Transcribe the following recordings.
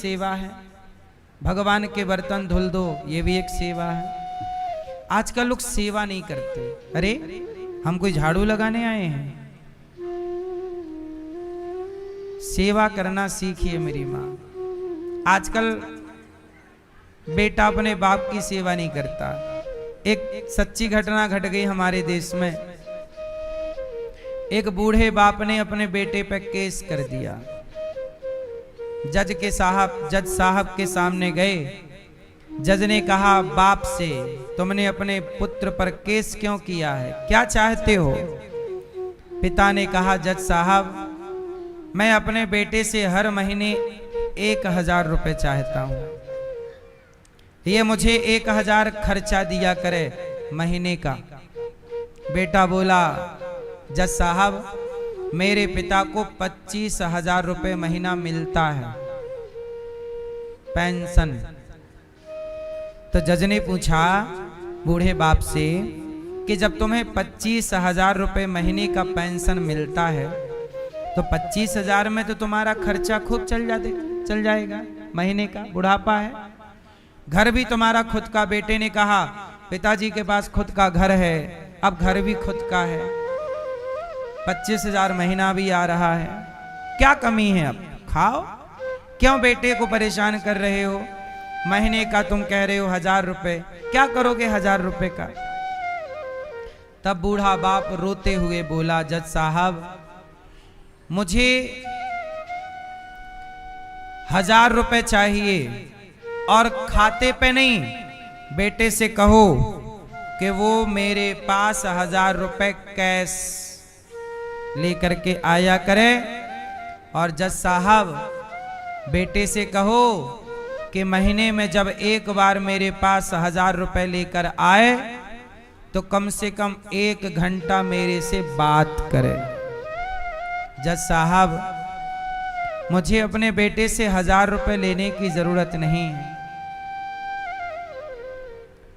सेवा है, भगवान के बर्तन धुल दो ये भी एक सेवा है। आजकल लोग सेवा नहीं करते। अरे हम कोई झाड़ू लगाने आए हैं? सेवा करना सीखिए मेरी माँ। आजकल बेटा अपने बाप की सेवा नहीं करता। एक सच्ची घटना घट गई हमारे देश में। एक बूढ़े बाप ने अपने बेटे पर केस कर दिया। जज साहब के सामने गए। जज ने कहा, बाप से तुमने अपने पुत्र पर केस क्यों किया है, क्या चाहते हो? पिता ने कहा, जज साहब मैं अपने बेटे से हर महीने 1000 रुपए चाहता हूं, ये मुझे 1000 खर्चा दिया करे महीने का। बेटा बोला, जज साहब मेरे पिता को 25,000 रुपए महीना मिलता है पेंशन। तो जज ने पूछा बूढ़े बाप से कि जब तुम्हें 25,000 रुपए महीने का पेंशन मिलता है तो 25,000 में तो तुम्हारा खर्चा खूब चल जाएगा, महीने का, बुढ़ापा है, घर भी तुम्हारा खुद का। बेटे ने कहा, पिताजी के पास खुद का घर है, अब घर भी खुद का है, 25,000 महीना भी आ रहा है, क्या कमी है, अब खाओ। क्यों बेटे को परेशान कर रहे हो? महीने का तुम कह रहे हो 1000 रुपए, क्या करोगे 1000 रुपए का? तब बूढ़ा बाप रोते हुए बोला, जज साहब मुझे 1000 रुपए चाहिए और खाते पे नहीं। बेटे से कहो कि वो मेरे पास 1000 रुपए कैश लेकर के आया करे। और जज साहब बेटे से कहो कि महीने में जब एक बार मेरे पास 1000 रुपए लेकर आए तो कम से कम 1 घंटा मेरे से बात करे। जज साहब मुझे अपने बेटे से 1000 रुपए लेने की जरूरत नहीं है,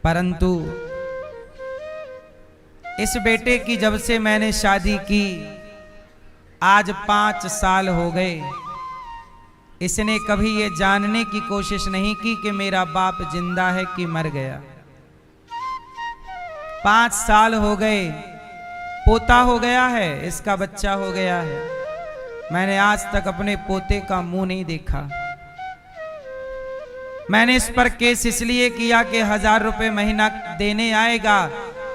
परंतु इस बेटे की जब से मैंने शादी की आज 5 साल हो गए, इसने कभी ये जानने की कोशिश नहीं की कि मेरा बाप जिंदा है कि मर गया। 5 साल हो गए, पोता हो गया है, इसका बच्चा हो गया है, मैंने आज तक अपने पोते का मुंह नहीं देखा। मैंने इस पर केस इसलिए किया कि 1000 रुपए महीना देने आएगा,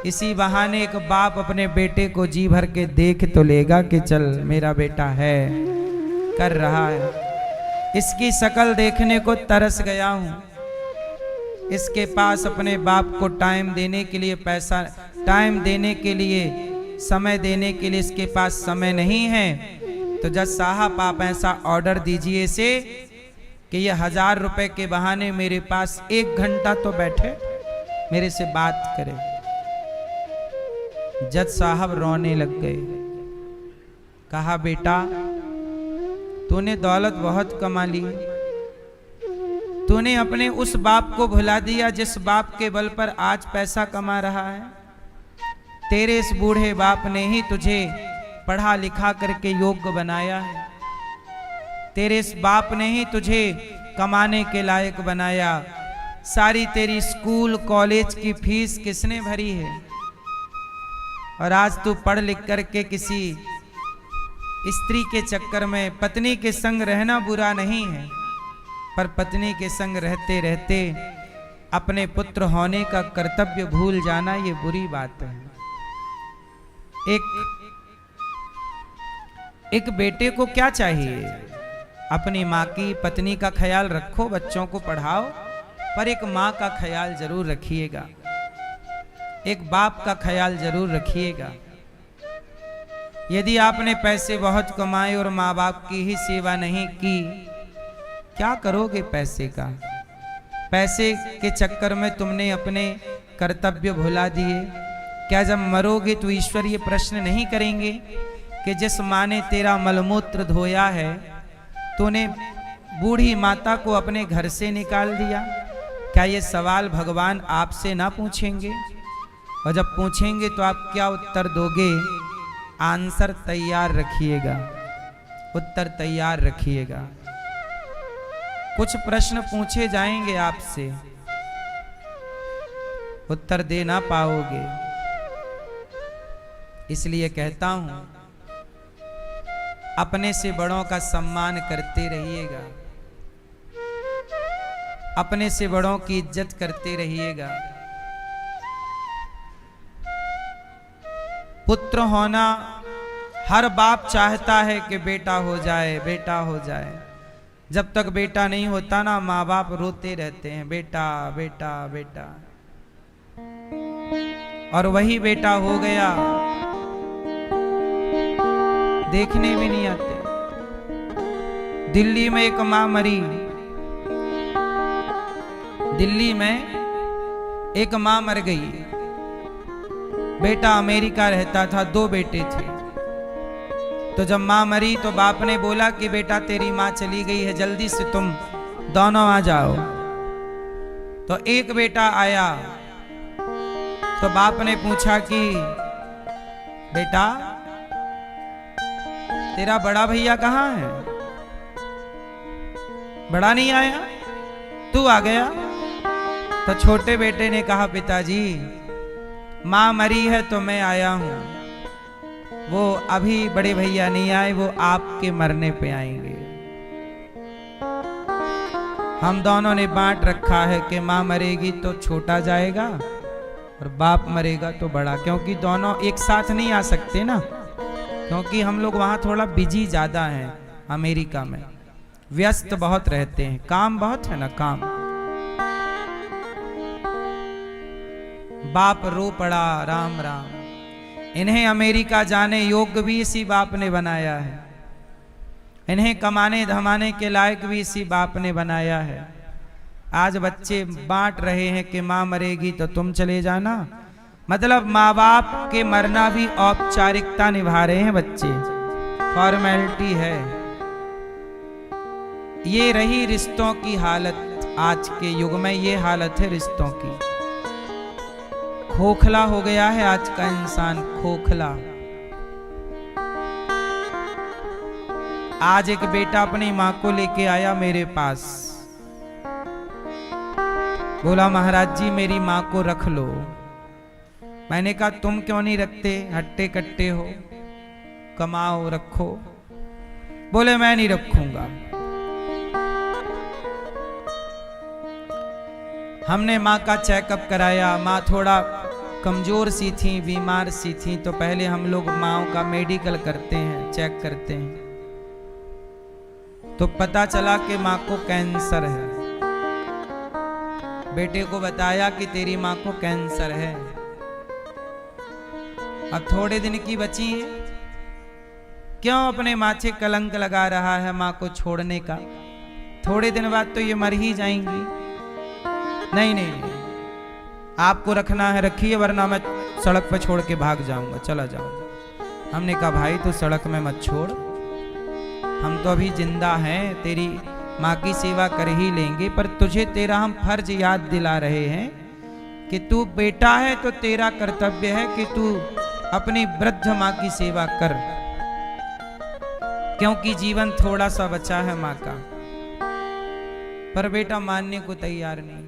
इसी बहाने एक बाप अपने बेटे को जी भर के देख तो लेगा कि चल मेरा बेटा है, कर रहा है। इसकी शक्ल देखने को तरस गया हूं। इसके पास अपने बाप को टाइम देने के लिए पैसा, टाइम देने के लिए, समय देने के लिए इसके पास समय नहीं है। तो जज साहब आप ऐसा ऑर्डर दीजिए इसे कि ये 1000 रुपए के बहाने मेरे पास 1 घंटा तो बैठे, मेरे से बात करे। जज साहब रोने लग गए। कहा, बेटा तूने दौलत बहुत कमा ली, तूने अपने उस बाप को भुला दिया जिस बाप के बल पर आज पैसा कमा रहा है। तेरे इस बूढ़े बाप ने ही तुझे पढ़ा लिखा करके योग्य बनाया है, तेरे इस बाप ने ही तुझे कमाने के लायक बनाया। सारी तेरी स्कूल कॉलेज की फीस किसने भरी है? और आज तू पढ़ लिख करके किसी स्त्री के चक्कर में, पत्नी के संग रहना बुरा नहीं है, पर पत्नी के संग रहते रहते अपने पुत्र होने का कर्तव्य भूल जाना ये बुरी बात है। एक बेटे को क्या चाहिए? अपनी माँ की, पत्नी का ख्याल रखो, बच्चों को पढ़ाओ, पर एक माँ का ख्याल जरूर रखिएगा, एक बाप का ख्याल जरूर रखिएगा। यदि आपने पैसे बहुत कमाए और माँ बाप की ही सेवा नहीं की, क्या करोगे पैसे का? पैसे के चक्कर में तुमने अपने कर्तव्य भुला दिए। क्या जब मरोगे तो ईश्वर ये प्रश्न नहीं करेंगे कि जिस माँ ने तेरा मलमूत्र धोया है, तूने बूढ़ी माता को अपने घर से निकाल दिया? क्या ये सवाल भगवान आपसे ना पूछेंगे? और जब पूछेंगे तो आप क्या उत्तर दोगे? आंसर तैयार रखिएगा, उत्तर तैयार रखिएगा। कुछ प्रश्न पूछे जाएंगे आपसे, उत्तर दे ना पाओगे, इसलिए कहता हूं अपने से बड़ों का सम्मान करते रहिएगा, अपने से बड़ों की इज्जत करते रहिएगा। पुत्र होना हर बाप चाहता है कि बेटा हो जाए, बेटा हो जाए। जब तक बेटा नहीं होता ना, माँ बाप रोते रहते हैं, बेटा बेटा बेटा। और वही बेटा हो गया, देखने भी नहीं आते। दिल्ली में एक माँ मरी, दिल्ली में एक माँ मर गई। बेटा अमेरिका रहता था, 2 बेटे थे। तो जब माँ मरी तो बाप ने बोला कि बेटा तेरी माँ चली गई है, जल्दी से तुम दोनों आ जाओ। तो एक बेटा आया, तो बाप ने पूछा कि बेटा तेरा बड़ा भैया कहाँ है? बड़ा नहीं आया, तू आ गया। तो छोटे बेटे ने कहा पिताजी माँ मरी है तो मैं आया हूं, वो अभी बड़े भैया नहीं आए, वो आपके मरने पे आएंगे। हम दोनों ने बांट रखा है कि माँ मरेगी तो छोटा जाएगा और बाप मरेगा तो बड़ा, क्योंकि दोनों एक साथ नहीं आ सकते ना, क्योंकि हम लोग वहां थोड़ा बिजी ज्यादा हैं। अमेरिका में व्यस्त बहुत रहते हैं, काम बहुत है ना, काम। बाप रो पड़ा, राम राम। इन्हें अमेरिका जाने योग्य भी इसी बाप ने बनाया है, इन्हें कमाने धमाने के लायक भी इसी बाप ने बनाया है। आज बच्चे बांट रहे हैं कि माँ मरेगी तो तुम चले जाना, मतलब माँ बाप के मरना भी औपचारिकता निभा रहे हैं बच्चे, फॉर्मेलिटी है। ये रही रिश्तों की हालत, आज के युग में ये हालत है रिश्तों की। खोखला हो गया है आज का इंसान, खोखला। आज एक बेटा अपनी मां को लेके आया मेरे पास, बोला महाराज जी मेरी मां को रख लो। मैंने कहा तुम क्यों नहीं रखते, हट्टे कट्टे हो, कमाओ रखो। बोले मैं नहीं रखूंगा। हमने माँ का चेकअप कराया, माँ थोड़ा कमजोर सी थी, बीमार सी थी, तो पहले हम लोग माँओं का मेडिकल करते हैं, चेक करते हैं। तो पता चला कि माँ को कैंसर है। बेटे को बताया कि तेरी माँ को कैंसर है, अब थोड़े दिन की बची है, क्यों अपने माथे कलंक लगा रहा है माँ को छोड़ने का, थोड़े दिन बाद तो ये मर ही जाएंगी। नहीं नहीं, आपको रखना है रखिए, वरना मैं सड़क पर छोड़ के भाग जाऊंगा, चला जाऊंगा। हमने कहा भाई तू सड़क में मत छोड़, हम तो अभी जिंदा हैं, तेरी माँ की सेवा कर ही लेंगे, पर तुझे तेरा हम फर्ज याद दिला रहे हैं कि तू बेटा है तो तेरा कर्तव्य है कि तू अपनी वृद्ध माँ की सेवा कर, क्योंकि जीवन थोड़ा सा बचा है माँ का। पर बेटा मानने को तैयार नहीं,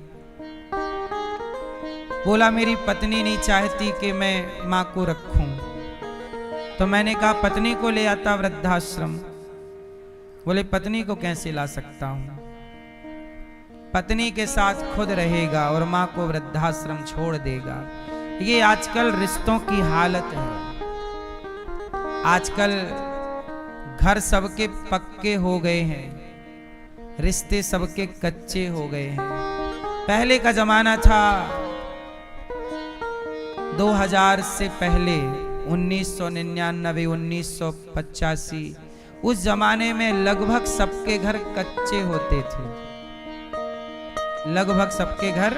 बोला मेरी पत्नी नहीं चाहती कि मैं माँ को रखूं। तो मैंने कहा पत्नी को ले आता वृद्धाश्रम। बोले पत्नी को कैसे ला सकता हूं, पत्नी के साथ खुद रहेगा और माँ को वृद्धाश्रम छोड़ देगा। ये आजकल रिश्तों की हालत है। आजकल घर सबके पक्के हो गए हैं, रिश्ते सबके कच्चे हो गए हैं। पहले का जमाना था 2000 से पहले, 1999 1985, उस जमाने में लगभग सबके घर कच्चे होते थे, लगभग सबके घर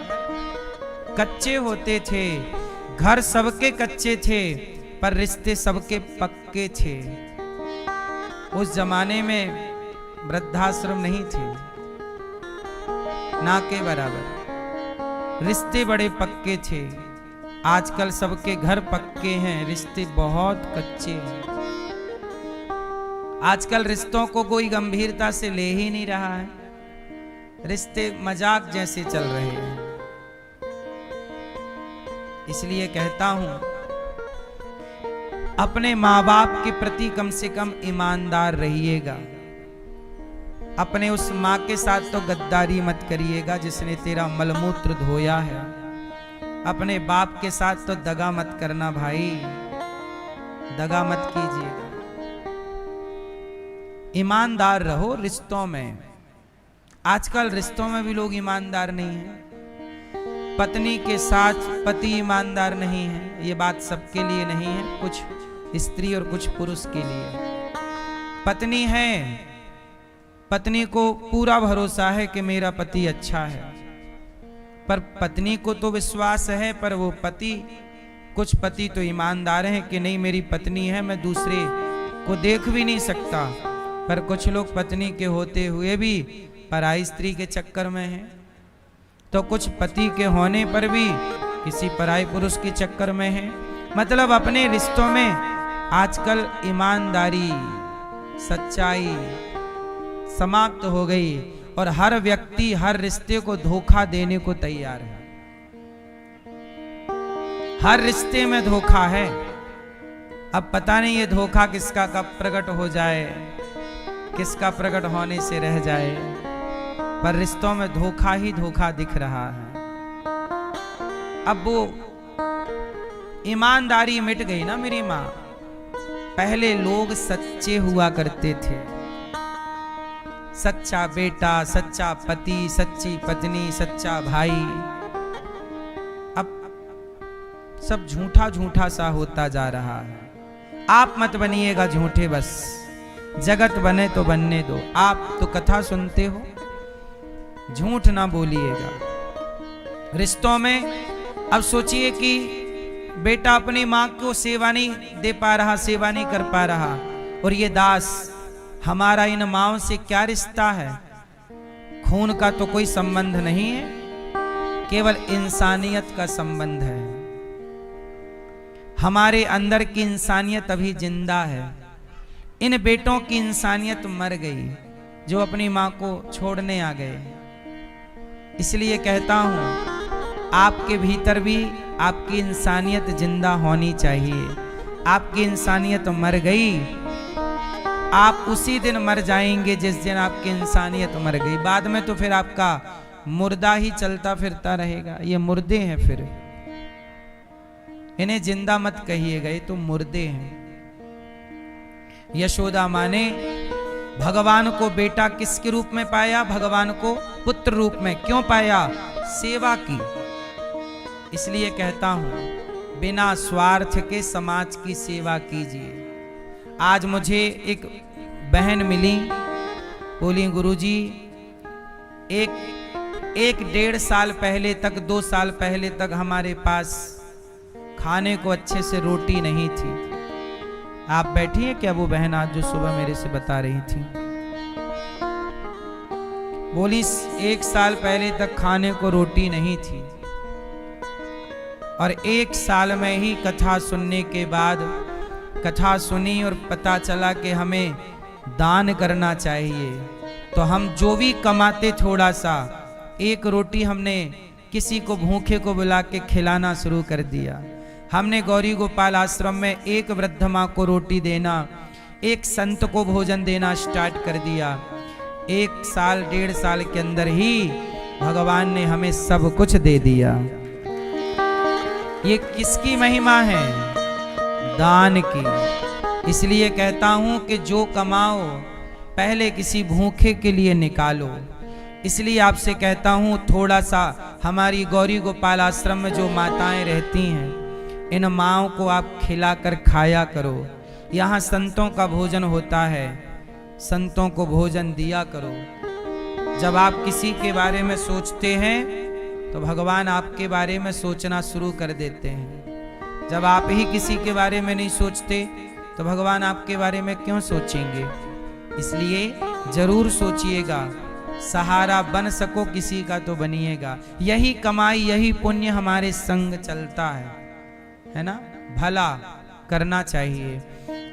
कच्चे होते थे। घर सबके कच्चे थे पर रिश्ते सबके पक्के थे। उस जमाने में वृद्धाश्रम नहीं थे, ना के बराबर, रिश्ते बड़े पक्के थे। आजकल सबके घर पक्के हैं, रिश्ते बहुत कच्चे हैं। आजकल रिश्तों को कोई गंभीरता से ले ही नहीं रहा है। रिश्ते मजाक जैसे चल रहे हैं। इसलिए कहता हूं, अपने माँ बाप के प्रति कम से कम ईमानदार रहिएगा। अपने उस माँ के साथ तो गद्दारी मत करिएगा जिसने तेरा मलमूत्र धोया है। अपने बाप के साथ तो दगा मत करना भाई, दगा मत कीजिएगा। ईमानदार रहो रिश्तों में। आजकल रिश्तों में भी लोग ईमानदार नहीं हैं। पत्नी के साथ पति ईमानदार नहीं है। ये बात सबके लिए नहीं है, कुछ स्त्री और कुछ पुरुष के लिए। पत्नी है, पत्नी को पूरा भरोसा है कि मेरा पति अच्छा है, पर पत्नी को तो विश्वास है, पर वो पति, कुछ पति तो ईमानदार हैं कि नहीं मेरी पत्नी है, मैं दूसरे को देख भी नहीं सकता। पर कुछ लोग पत्नी के होते हुए भी पराई स्त्री के चक्कर में हैं, तो कुछ पति के होने पर भी किसी पराई पुरुष के चक्कर में हैं। मतलब अपने रिश्तों में आजकल ईमानदारी, सच्चाई समाप्त हो गई और हर व्यक्ति हर रिश्ते को धोखा देने को तैयार है। हर रिश्ते में धोखा है। अब पता नहीं ये धोखा किसका कब प्रकट हो जाए, किसका प्रकट होने से रह जाए, पर रिश्तों में धोखा ही धोखा दिख रहा है। अब वो ईमानदारी मिट गई ना मेरी माँ। पहले लोग सच्चे हुआ करते थे, सच्चा बेटा, सच्चा पति, सच्ची पत्नी, सच्चा भाई। अब सब झूठा झूठा सा होता जा रहा है। आप मत बनिएगा झूठे, बस जगत बने तो बनने दो। आप तो कथा सुनते हो, झूठ ना बोलिएगा रिश्तों में। अब सोचिए कि बेटा अपनी माँ को सेवा नहीं दे पा रहा, सेवा नहीं कर पा रहा, और ये दास, हमारा इन माँओं से क्या रिश्ता है? खून का तो कोई संबंध नहीं है, केवल इंसानियत का संबंध है। हमारे अंदर की इंसानियत अभी जिंदा है। इन बेटों की इंसानियत मर गई जो अपनी माँ को छोड़ने आ गए। इसलिए कहता हूं, आपके भीतर भी आपकी इंसानियत जिंदा होनी चाहिए। आपकी इंसानियत मर गई, आप उसी दिन मर जाएंगे जिस दिन आपकी इंसानियत मर गई। बाद में तो फिर आपका मुर्दा ही चलता फिरता रहेगा। ये मुर्दे हैं, फिर इन्हें जिंदा मत कहिएगा, ये तो मुर्दे हैं। यशोदा माँ ने भगवान को बेटा किसके रूप में पाया? भगवान को पुत्र रूप में। क्यों पाया? सेवा की। इसलिए कहता हूं, बिना स्वार्थ के समाज की सेवा कीजिए। आज मुझे एक बहन मिली, बोली गुरुजी, एक 1.5 साल पहले तक, 2 साल पहले तक हमारे पास खाने को अच्छे से रोटी नहीं थी। आप बैठी हैं क्या वो बहन आज जो सुबह मेरे से बता रही थी? बोली 1 साल पहले तक खाने को रोटी नहीं थी, और 1 साल में ही कथा सुनने के बाद, कथा सुनी और पता चला कि हमें दान करना चाहिए, तो हम जो भी कमाते थोड़ा सा, 1 रोटी हमने किसी को भूखे को बुला के खिलाना शुरू कर दिया। हमने गौरी गोपाल आश्रम में 1 वृद्ध माँ को रोटी देना, 1 संत को भोजन देना स्टार्ट कर दिया। 1 साल 1.5 साल के अंदर ही भगवान ने हमें सब कुछ दे दिया। ये किसकी महिमा है? दान की। इसलिए कहता हूं कि जो कमाओ पहले किसी भूखे के लिए निकालो। इसलिए आपसे कहता हूं, थोड़ा सा हमारी गौरी गोपाल आश्रम में जो माताएं रहती हैं, इन माँओं को आप खिलाकर खाया करो। यहाँ संतों का भोजन होता है, संतों को भोजन दिया करो। जब आप किसी के बारे में सोचते हैं तो भगवान आपके बारे में सोचना शुरू कर देते हैं। जब आप ही किसी के बारे में नहीं सोचते तो भगवान आपके बारे में क्यों सोचेंगे? इसलिए जरूर सोचिएगा, सहारा बन सको किसी का तो बनिएगा। यही कमाई, यही पुण्य हमारे संग चलता है ना? भला करना चाहिए।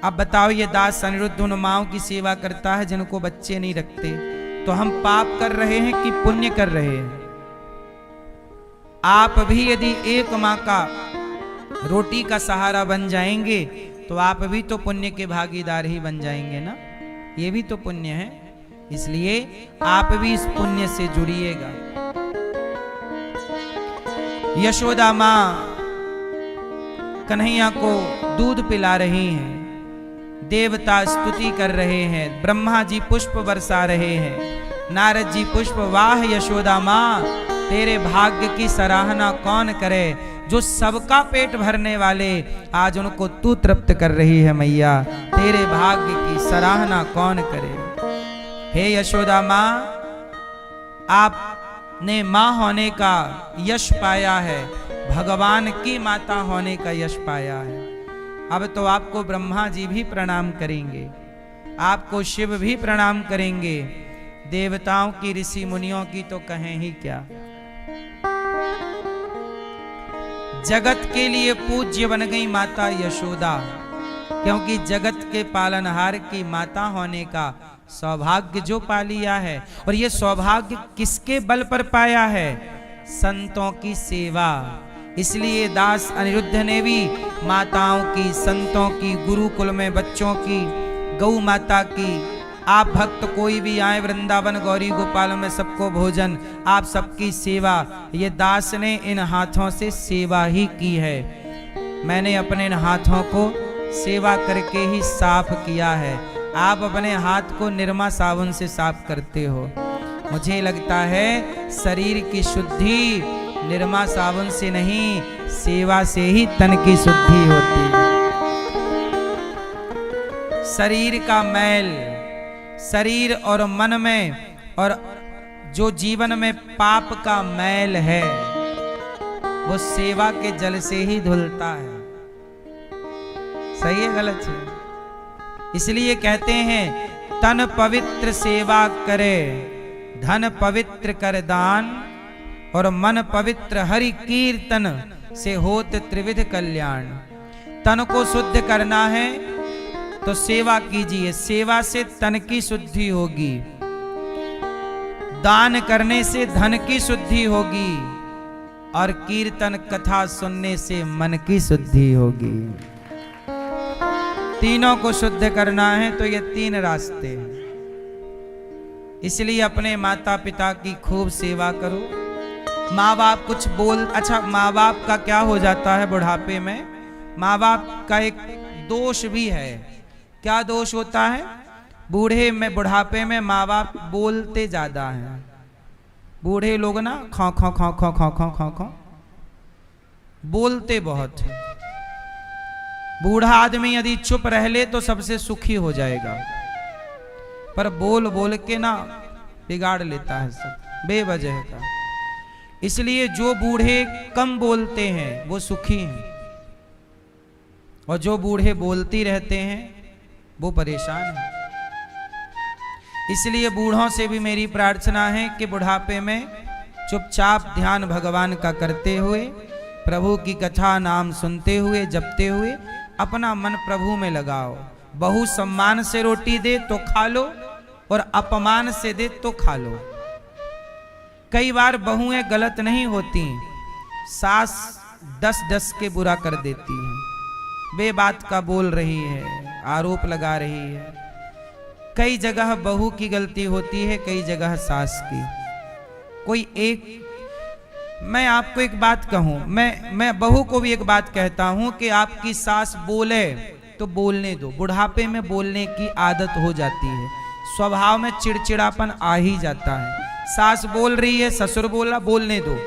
अब बताओ, ये दास अनिरुद्ध उन माँओं की सेवा करता है जिनको बच्चे नहीं रखते, तो हम पाप कर रहे हैं कि पुण्य कर रहे हैं? आप भी यदि एक माँ का रोटी का सहारा बन जाएंगे तो आप भी तो पुण्य के भागीदार ही बन जाएंगे ना। ये भी तो पुण्य है, इसलिए आप भी इस पुण्य से जुड़िएगा। यशोदा माँ कन्हैया को दूध पिला रही हैं, देवता स्तुति कर रहे हैं, ब्रह्मा जी पुष्प बरसा रहे हैं, नारद जी पुष्प, वाह यशोदा माँ तेरे भाग्य की सराहना कौन करे, जो सबका पेट भरने वाले आज उनको तू तृप्त कर रही है मैया, तेरे भाग्य की सराहना कौन करे। हे यशोदा माँ, आपने माँ होने का यश पाया है, भगवान की माता होने का यश पाया है। अब तो आपको ब्रह्मा जी भी प्रणाम करेंगे, आपको शिव भी प्रणाम करेंगे, देवताओं की ऋषि मुनियों की तो कहें ही क्या। जगत के लिए पूज्य बन गई माता यशोदा, क्योंकि जगत के पालनहार की माता होने का सौभाग्य जो पा लिया है, और ये सौभाग्य किसके बल पर पाया है? संतों की सेवा। इसलिए दास अनिरुद्ध ने भी माताओं की, संतों की, गुरुकुल में बच्चों की, गौ माता की, आप भक्त कोई भी आए वृंदावन गौरी गोपाल में सबको भोजन, आप सबकी सेवा, ये दास ने इन हाथों से सेवा ही की है। मैंने अपने इन हाथों को सेवा करके ही साफ किया है। आप अपने हाथ को निरमा साबुन से साफ करते हो। मुझे लगता है शरीर की शुद्धि निरमा साबुन से नहीं, सेवा से ही तन की शुद्धि होती है। शरीर का मैल शरीर और मन में, और जो जीवन में पाप का मैल है, वो सेवा के जल से ही धुलता है। सही है गलत है? इसलिए कहते हैं तन पवित्र सेवा करे, धन पवित्र कर दान, और मन पवित्र हरि कीर्तन से होत त्रिविध कल्याण। तन को शुद्ध करना है तो सेवा कीजिए, सेवा से तन की शुद्धि होगी, दान करने से धन की शुद्धि होगी, और कीर्तन कथा सुनने से मन की शुद्धि होगी। तीनों को शुद्ध करना है तो ये तीन रास्ते हैं। इसलिए अपने माता पिता की खूब सेवा करो। माँ बाप कुछ बोल, अच्छा माँ बाप का क्या हो जाता है बुढ़ापे में? माँ बाप का एक दोष भी है। क्या दोष होता है? बूढ़े में, बुढ़ापे में माँ बाप बोलते ज्यादा हैं। बूढ़े लोग ना खौ खौ खौ खौ खौ खौ खौ खौ बोलते बहुत है। बूढ़ा आदमी यदि चुप रह ले तो सबसे सुखी हो जाएगा, पर बोल बोल के ना बिगाड़ लेता है सब बेवजह का। इसलिए जो बूढ़े कम बोलते हैं वो सुखी हैं, और जो बूढ़े बोलती रहते हैं वो परेशान है। इसलिए बूढ़ों से भी मेरी प्रार्थना है कि बुढ़ापे में चुपचाप ध्यान भगवान का करते हुए, प्रभु की कथा नाम सुनते हुए, जपते हुए अपना मन प्रभु में लगाओ। बहू सम्मान से रोटी दे तो खा लो, और अपमान से दे तो खा लो। कई बार बहुएं गलत नहीं होती, सास 10-10 के बुरा कर देती है, बेबात का बोल रही है, आरोप लगा रही है। कई जगह बहू की गलती होती है, कई जगह सास की। कोई एक, मैं आपको एक बात कहूं, मैं बहू को भी एक बात कहता हूं कि आपकी सास बोले तो बोलने दो। बुढ़ापे में बोलने की आदत हो जाती है, स्वभाव में चिड़चिड़ापन आ ही जाता है। सास बोल रही है, ससुर बोला, बोलने दो।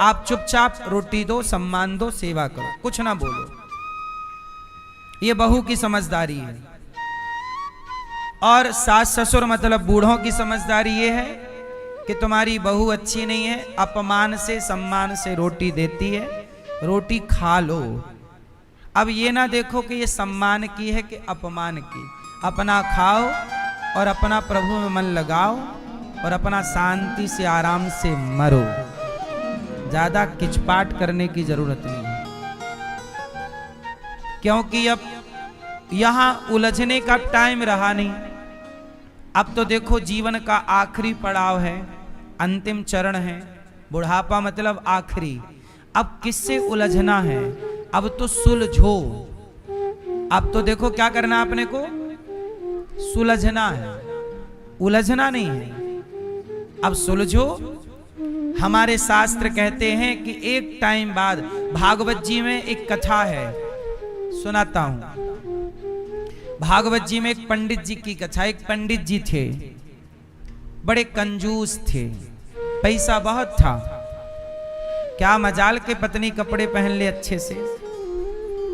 आप चुपचाप रोटी दो, सम्मान दो, सेवा करो, कुछ ना बोलो। ये बहू की समझदारी है। और सास ससुर मतलब बूढ़ों की समझदारी ये है कि तुम्हारी बहू अच्छी नहीं है, अपमान से सम्मान से रोटी देती है, रोटी खा लो। अब ये ना देखो कि ये सम्मान की है कि अपमान की। अपना खाओ और अपना प्रभु में मन लगाओ, और अपना शांति से आराम से मरो। ज्यादा किचपाट करने की जरूरत नहीं है, क्योंकि अब यहां उलझने का टाइम रहा नहीं। अब तो देखो जीवन का आखिरी पड़ाव है, अंतिम चरण है, बुढ़ापा मतलब आखिरी। अब किससे उलझना है? अब तो सुलझो। अब तो देखो क्या करना अपने को, सुलझना है, उलझना नहीं है। अब सुलझो। हमारे शास्त्र कहते हैं कि एक टाइम बाद, भागवत जी में एक कथा है, सुनाता हूं। भागवत जी में एक पंडित जी की कथा। एक पंडित जी थे, बड़े कंजूस थे, पैसा बहुत था। क्या मजाल के पत्नी कपड़े पहन ले अच्छे से,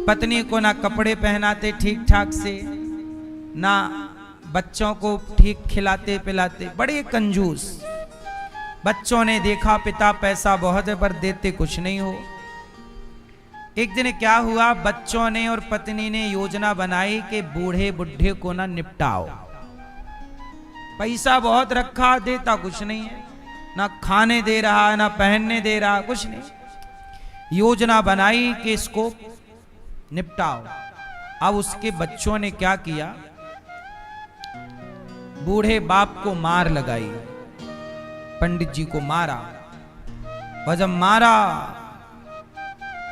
पत्नी को ना कपड़े पहनाते ठीक ठाक से, ना बच्चों को ठीक खिलाते पिलाते, बड़े कंजूस। बच्चों ने देखा पिता पैसा बहुत है पर देते कुछ नहीं हो। एक दिन क्या हुआ, बच्चों ने और पत्नी ने योजना बनाई कि बूढ़े बुढ़े को ना निपटाओ। पैसा बहुत रखा, देता कुछ नहीं है, ना खाने दे रहा, ना पहनने दे रहा, कुछ नहीं। योजना बनाई कि इसको निपटाओ। अब उसके बच्चों ने क्या किया, बूढ़े बाप को मार लगाई, पंडित जी को मारा। और जब मारा,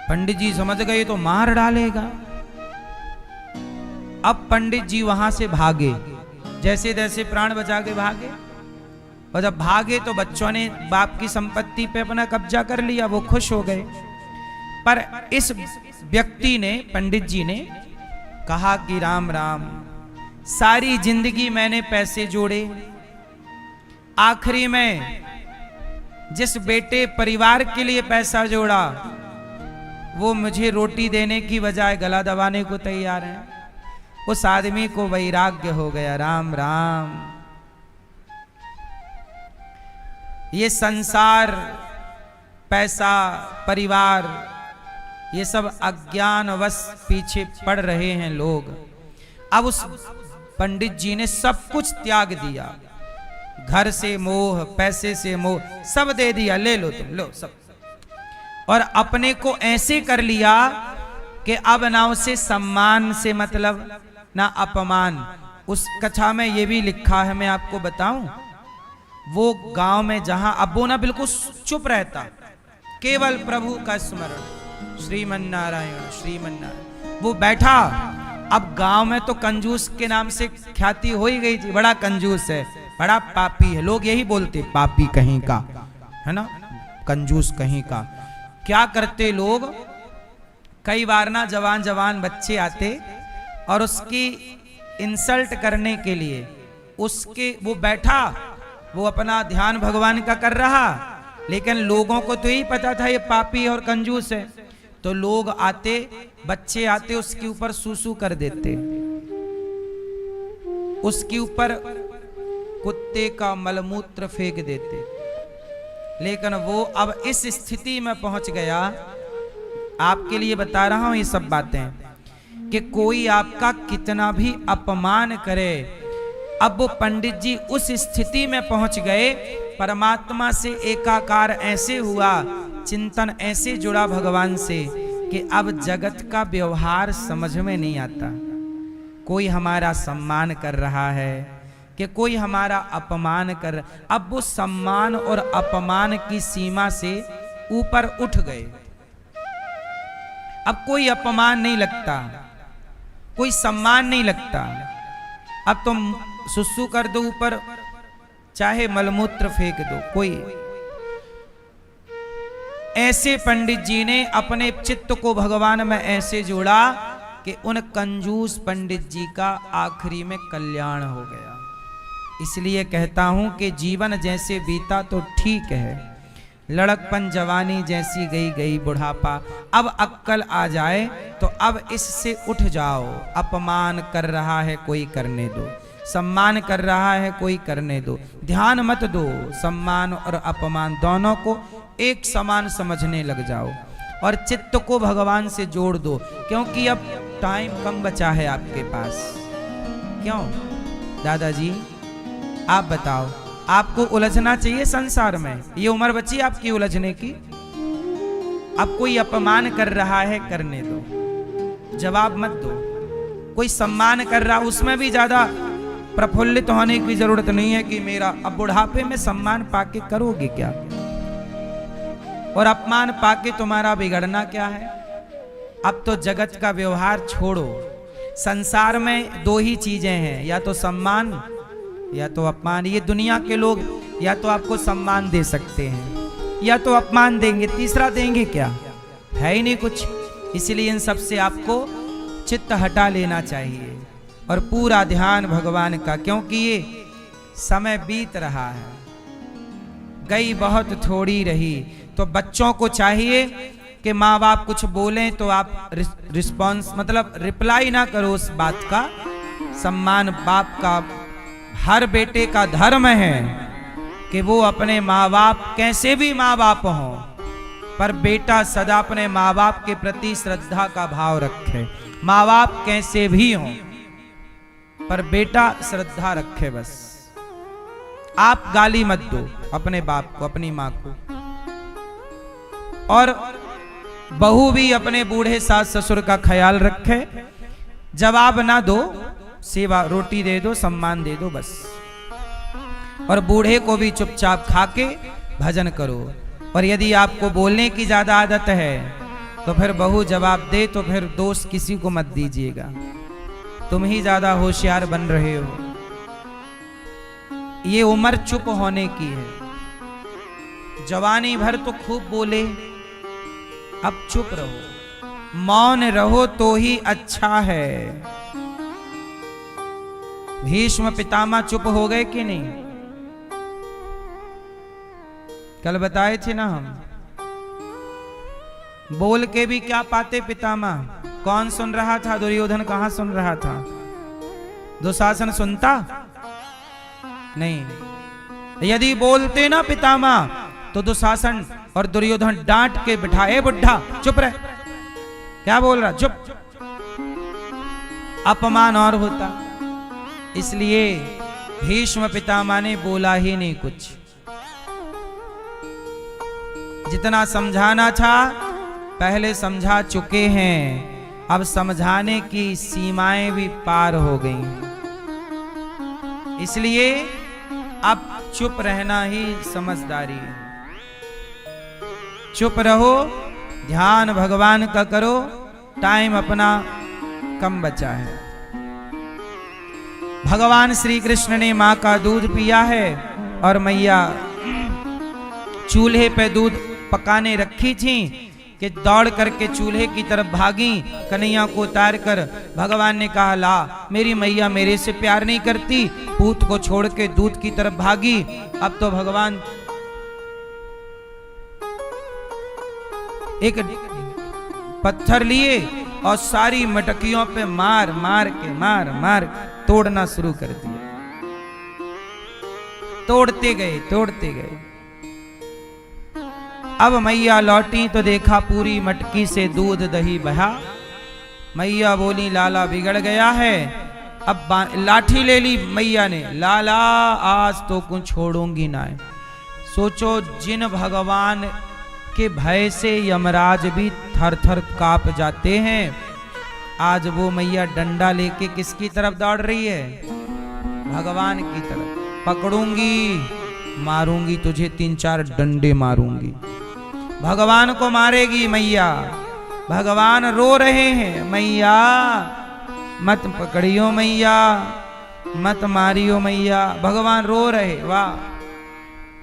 पंडित जी समझ गए तो मार डालेगा। अब पंडित जी वहां से भागे, जैसे तैसे प्राण बचा के भागे। और जब भागे तो बच्चों ने बाप की संपत्ति पे अपना कब्जा कर लिया, वो खुश हो गए। पर इस व्यक्ति ने, पंडित जी ने कहा कि राम राम, सारी जिंदगी मैंने पैसे जोड़े, आखिरी में जिस बेटे परिवार के लिए पैसा जोड़ा वो मुझे रोटी देने की बजाय गला दबाने को तैयार है। उस आदमी को वैराग्य हो गया। राम राम, ये संसार, पैसा, परिवार, ये सब अज्ञानवश पीछे पड़ रहे हैं लोग। अब उस पंडित जी ने सब कुछ त्याग दिया, घर से मोह, पैसे से मोह, सब दे दिया, ले लो तुम, लो सब। और अपने को ऐसे कर लिया कि अब ना उसे सम्मान से मतलब, ना अपमान। उस कथा में ये भी लिखा है, मैं आपको बताऊं, वो गांव में जहां, अब वो ना बिल्कुल चुप रहता, केवल प्रभु का स्मरण, श्रीमन नारायण श्रीमन नारायण, वो बैठा। अब गांव में तो कंजूस के नाम से ख्याति हो ही गई थी, बड़ा कंजूस है, बड़ा पापी है, लोग यही बोलते, पापी कहीं का, है ना, कंजूस कहीं का। क्या करते लोग, कई बार ना जवान जवान बच्चे आते और उसकी इंसल्ट करने के लिए, उसके, वो बैठा, वो अपना ध्यान भगवान का कर रहा, लेकिन लोगों को तो यही पता था ये पापी और कंजूस है। तो लोग आते, बच्चे आते, उसके ऊपर सूसू कर देते, उसके ऊपर कुत्ते का मलमूत्र फेंक देते। लेकिन वो अब इस स्थिति में पहुंच गया, आपके लिए बता रहा हूं ये सब बातें, कि कोई आपका कितना भी अपमान करे, अब वो पंडित जी उस स्थिति में पहुंच गए, परमात्मा से एकाकार ऐसे हुआ, चिंतन ऐसे जुड़ा भगवान से कि अब जगत का व्यवहार समझ में नहीं आता। कोई हमारा सम्मान कर रहा है कि कोई हमारा अपमान कर रहा, अब वो सम्मान और अपमान की सीमा से ऊपर उठ गए। अब कोई अपमान नहीं लगता, कोई सम्मान नहीं लगता। अब तुम सुसु कर दो ऊपर, चाहे मलमूत्र फेंक दो, कोई। ऐसे पंडित जी ने अपने चित्त को भगवान में ऐसे जोड़ा कि उन कंजूस पंडित जी का आखिरी में कल्याण हो गया। इसलिए कहता हूं कि जीवन जैसे बीता तो ठीक है, लड़कपन जवानी जैसी गई गई बुढ़ापा, अब अक्कल आ जाए तो अब इससे उठ जाओ। अपमान कर रहा है कोई, करने दो, सम्मान कर रहा है कोई, करने दो। ध्यान मत दो, सम्मान और अपमान दोनों को एक समान समझने लग जाओ और चित्त को भगवान से जोड़ दो, क्योंकि अब टाइम कम बचा है आपके पास। क्यों दादाजी, आप बताओ, आपको उलझना चाहिए संसार में? ये उम्र बची आपकी उलझने की। अब कोई अपमान कर रहा है, करने दो, जवाब मत दो। कोई सम्मान कर रहा, उसमें भी ज्यादा प्रफुल्लित होने की जरूरत नहीं है कि मेरा अब बुढ़ापे में सम्मान पाके करोगे क्या, और अपमान पाके तुम्हारा बिगड़ना क्या है। अब तो जगत का व्यवहार छोड़ो, संसार में दो ही चीजें हैं, या तो सम्मान या तो अपमान। ये दुनिया के लोग या तो आपको सम्मान दे सकते हैं या तो अपमान देंगे, तीसरा देंगे क्या, है ही नहीं कुछ। इसलिए इन सब से आपको चित्त हटा लेना चाहिए और पूरा ध्यान भगवान का, क्योंकि ये समय बीत रहा है, गई बहुत थोड़ी रही। तो बच्चों को चाहिए कि माँ बाप कुछ बोलें तो आप रिस्पॉन्स मतलब रिप्लाई ना करो उस बात का। सम्मान बाप का हर बेटे का धर्म है कि वो अपने माँ बाप, कैसे भी माँ बाप हों, पर बेटा सदा अपने माँ बाप के प्रति श्रद्धा का भाव रखे। माँ बाप कैसे भी हों पर बेटा श्रद्धा रखे बस। आप गाली मत दो अपने बाप को, अपनी माँ को, और बहू भी अपने बूढ़े सास ससुर का ख्याल रखे। जवाब ना दो, सेवा रोटी दे दो, सम्मान दे दो बस। और बूढ़े को भी चुपचाप खाके भजन करो। और यदि आपको बोलने की ज्यादा आदत है तो फिर बहू जवाब दे तो फिर दोष किसी को मत दीजिएगा, तुम ही ज्यादा होशियार बन रहे हो। ये उम्र चुप होने की है। जवानी भर तो खूब बोले, अब चुप रहो, मौन रहो तो ही अच्छा है। भीष्म पितामह चुप हो गए कि नहीं, कल बताए थे ना हम। बोल के भी क्या पाते पितामह, कौन सुन रहा था, दुर्योधन कहां सुन रहा था, दुशासन सुनता नहीं। यदि बोलते ना पितामह तो दुशासन और दुर्योधन डांट के बिठाए, बुढ़ा चुप रह, क्या बोल रहा, चुप, अपमान और होता। इसलिए भीष्म पितामह ने बोला ही नहीं कुछ। जितना समझाना था पहले समझा चुके हैं, अब समझाने की सीमाएं भी पार हो गई। इसलिए अब चुप रहना ही समझदारी है। चुप रहो, ध्यान भगवान का करो, टाइम अपना कम बचा है। भगवान श्री कृष्ण ने मां का दूध पिया है और मैया चूल्हे पे दूध पकाने रखी थी कि दौड़ करके चूल्हे की तरफ भागी। कन्हैया को उतार कर भगवान ने कहा, ला, मेरी मैया मेरे से प्यार नहीं करती, पूत को छोड़ के दूध की तरफ भागी। अब तो भगवान एक पत्थर लिए और सारी मटकियों पे मार मार तोड़ना शुरू कर दिया। तोड़ते गए। अब मैया लौटी तो देखा पूरी मटकी से दूध दही बहा। मैया बोली, लाला बिगड़ गया है। अब लाठी ले ली मैया ने, लाला आज तो कुछ छोड़ूंगी ना। सोचो, जिन भगवान के भय से यमराज भी थर थर कांप जाते हैं, आज वो मैया डंडा लेके किसकी तरफ दौड़ रही है, भगवान की तरफ। पकड़ूंगी, मारूंगी तुझे, 3-4 डंडे मारूंगी। भगवान को मारेगी मैया। भगवान रो रहे हैं, मैया मत पकड़ियो, मैया मत मारियो मैया। भगवान रो रहे। वाह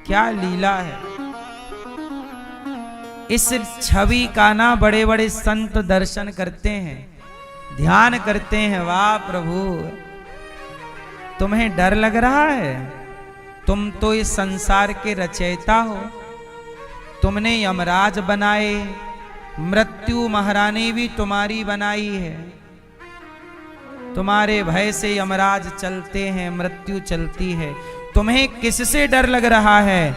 क्या लीला है। इस छवि का ना बड़े बड़े संत दर्शन करते हैं, ध्यान करते हैं। वाह प्रभु, तुम्हें डर लग रहा है? तुम तो इस संसार के रचयिता हो। तुमने यमराज बनाए, मृत्यु महारानी भी तुम्हारी बनाई है। तुम्हारे भय से यमराज चलते हैं, मृत्यु चलती है। तुम्हें किससे डर लग रहा है?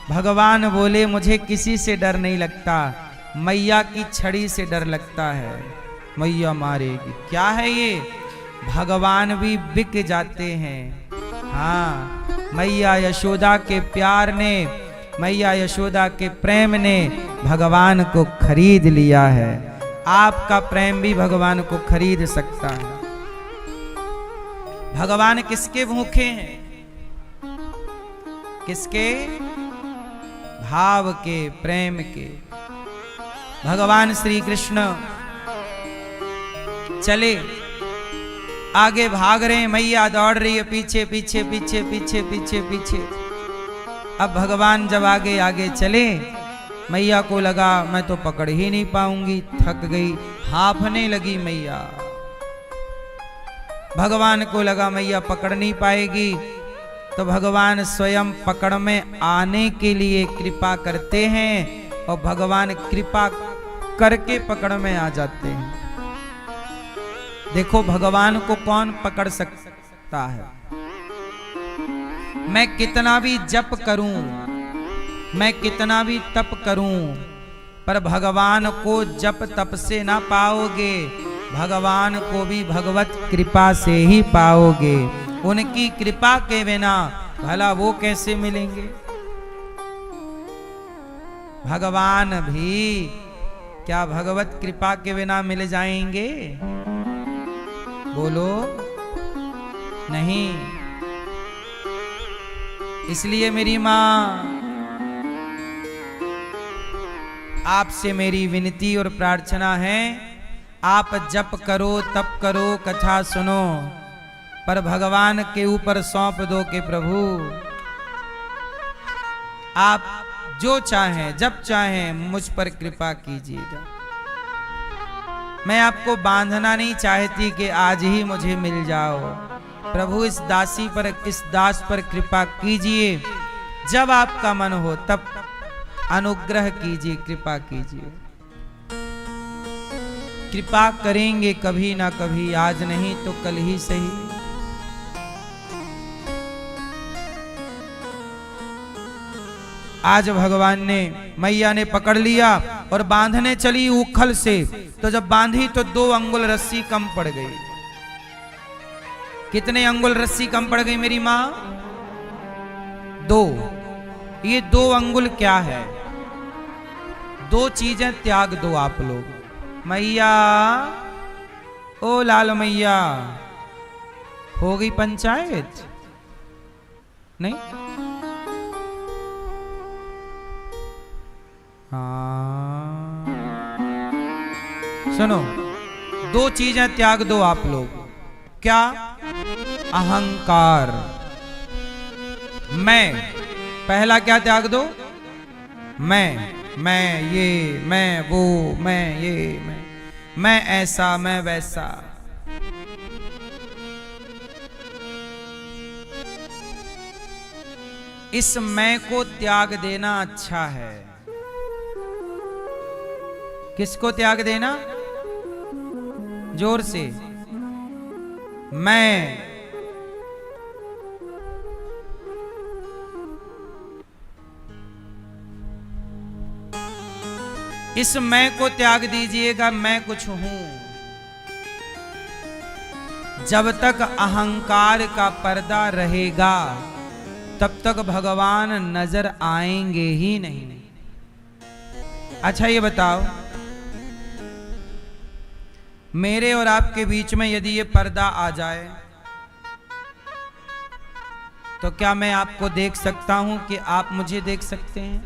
भगवान बोले, मुझे किसी से डर नहीं लगता, मैया की छड़ी से डर लगता है, मैया मारेगी। क्या है ये? भगवान भी बिक जाते हैं। हाँ, मैया यशोदा के प्यार ने, मैया यशोदा के प्रेम ने भगवान को खरीद लिया है। आपका प्रेम भी भगवान को खरीद सकता है। भगवान किसके भूखे हैं? किसके? भाव के, प्रेम के। भगवान श्री कृष्ण चले, आगे भाग रहे हैं, मैया दौड़ रही है पीछे पीछे पीछे पीछे पीछे पीछे। अब भगवान जब आगे आगे चले, मैया को लगा मैं तो पकड़ ही नहीं पाऊंगी, थक गई, हांफने लगी मैया। भगवान को लगा मैया पकड़ नहीं पाएगी, तो भगवान स्वयं पकड़ में आने के लिए कृपा करते हैं और भगवान कृपा करके पकड़ में आ जाते हैं। देखो भगवान को कौन पकड़ सकता है? मैं कितना भी जप करूं, मैं कितना भी तप करूं, पर भगवान को जप तप से ना पाओगे, भगवान को भी भगवत कृपा से ही पाओगे। उनकी कृपा के बिना भला वो कैसे मिलेंगे? भगवान भी क्या भगवत कृपा के बिना मिल जाएंगे? बोलो नहीं। इसलिए मेरी मां, आपसे मेरी विनती और प्रार्थना है, आप जप करो, तप करो, कथा सुनो, पर भगवान के ऊपर सौंप दो कि प्रभु आप जो चाहें, जब चाहें मुझ पर कृपा कीजिएगा। मैं आपको बांधना नहीं चाहती कि आज ही मुझे मिल जाओ। प्रभु इस दासी पर, इस दास पर कृपा कीजिए, जब आपका मन हो तब अनुग्रह कीजिए, कृपा कीजिए। कृपा करेंगे कभी ना कभी, आज नहीं तो कल ही सही। आज भगवान ने, मैया ने पकड़ लिया और बांधने चली उखल से, तो जब बांधी तो 2 अंगुल रस्सी कम पड़ गई। कितने अंगुल रस्सी कम पड़ गई मेरी मां? 2। ये 2 अंगुल क्या है? 2 चीजें त्याग दो आप लोग। मैया, ओ लाल मैया, हो गई पंचायत? नहीं? हाँ, सुनो, 2 चीजें त्याग दो आप लोग। क्या? अहंकार। मैं, पहला क्या त्याग दो? मैं ये, मैं वो, मैं ये, मैं ऐसा, मैं वैसा। इस मैं को त्याग देना अच्छा है। किसको त्याग देना? जोर से। मैं। इस मैं को त्याग दीजिएगा, मैं कुछ हूं। जब तक अहंकार का पर्दा रहेगा तब तक भगवान नजर आएंगे ही नहीं। अच्छा ये बताओ, मेरे और आपके बीच में यदि ये पर्दा आ जाए तो क्या मैं आपको देख सकता हूं कि आप मुझे देख सकते हैं?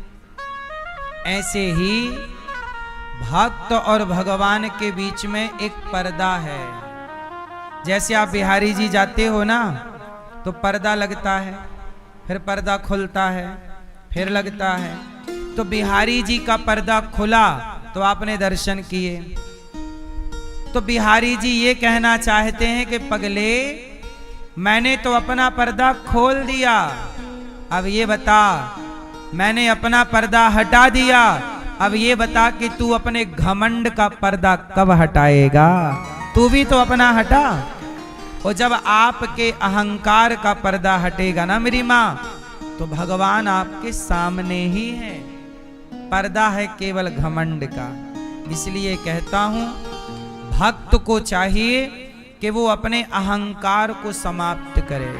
ऐसे ही भक्त और भगवान के बीच में एक पर्दा है। जैसे आप बिहारी जी जाते हो ना, तो पर्दा लगता है, फिर पर्दा खुलता है, फिर लगता है। तो बिहारी जी का पर्दा खुला तो आपने दर्शन किए। तो बिहारी जी ये कहना चाहते हैं कि पगले, मैंने तो अपना पर्दा खोल दिया, अब ये बता, मैंने अपना पर्दा हटा दिया, अब ये बता कि तू अपने घमंड का पर्दा कब हटाएगा? तू भी तो अपना हटा। और जब आपके अहंकार का पर्दा हटेगा ना मेरी माँ, तो भगवान आपके सामने ही है। पर्दा है केवल घमंड का। इसलिए कहता हूं, भक्त को चाहिए कि वो अपने अहंकार को समाप्त करे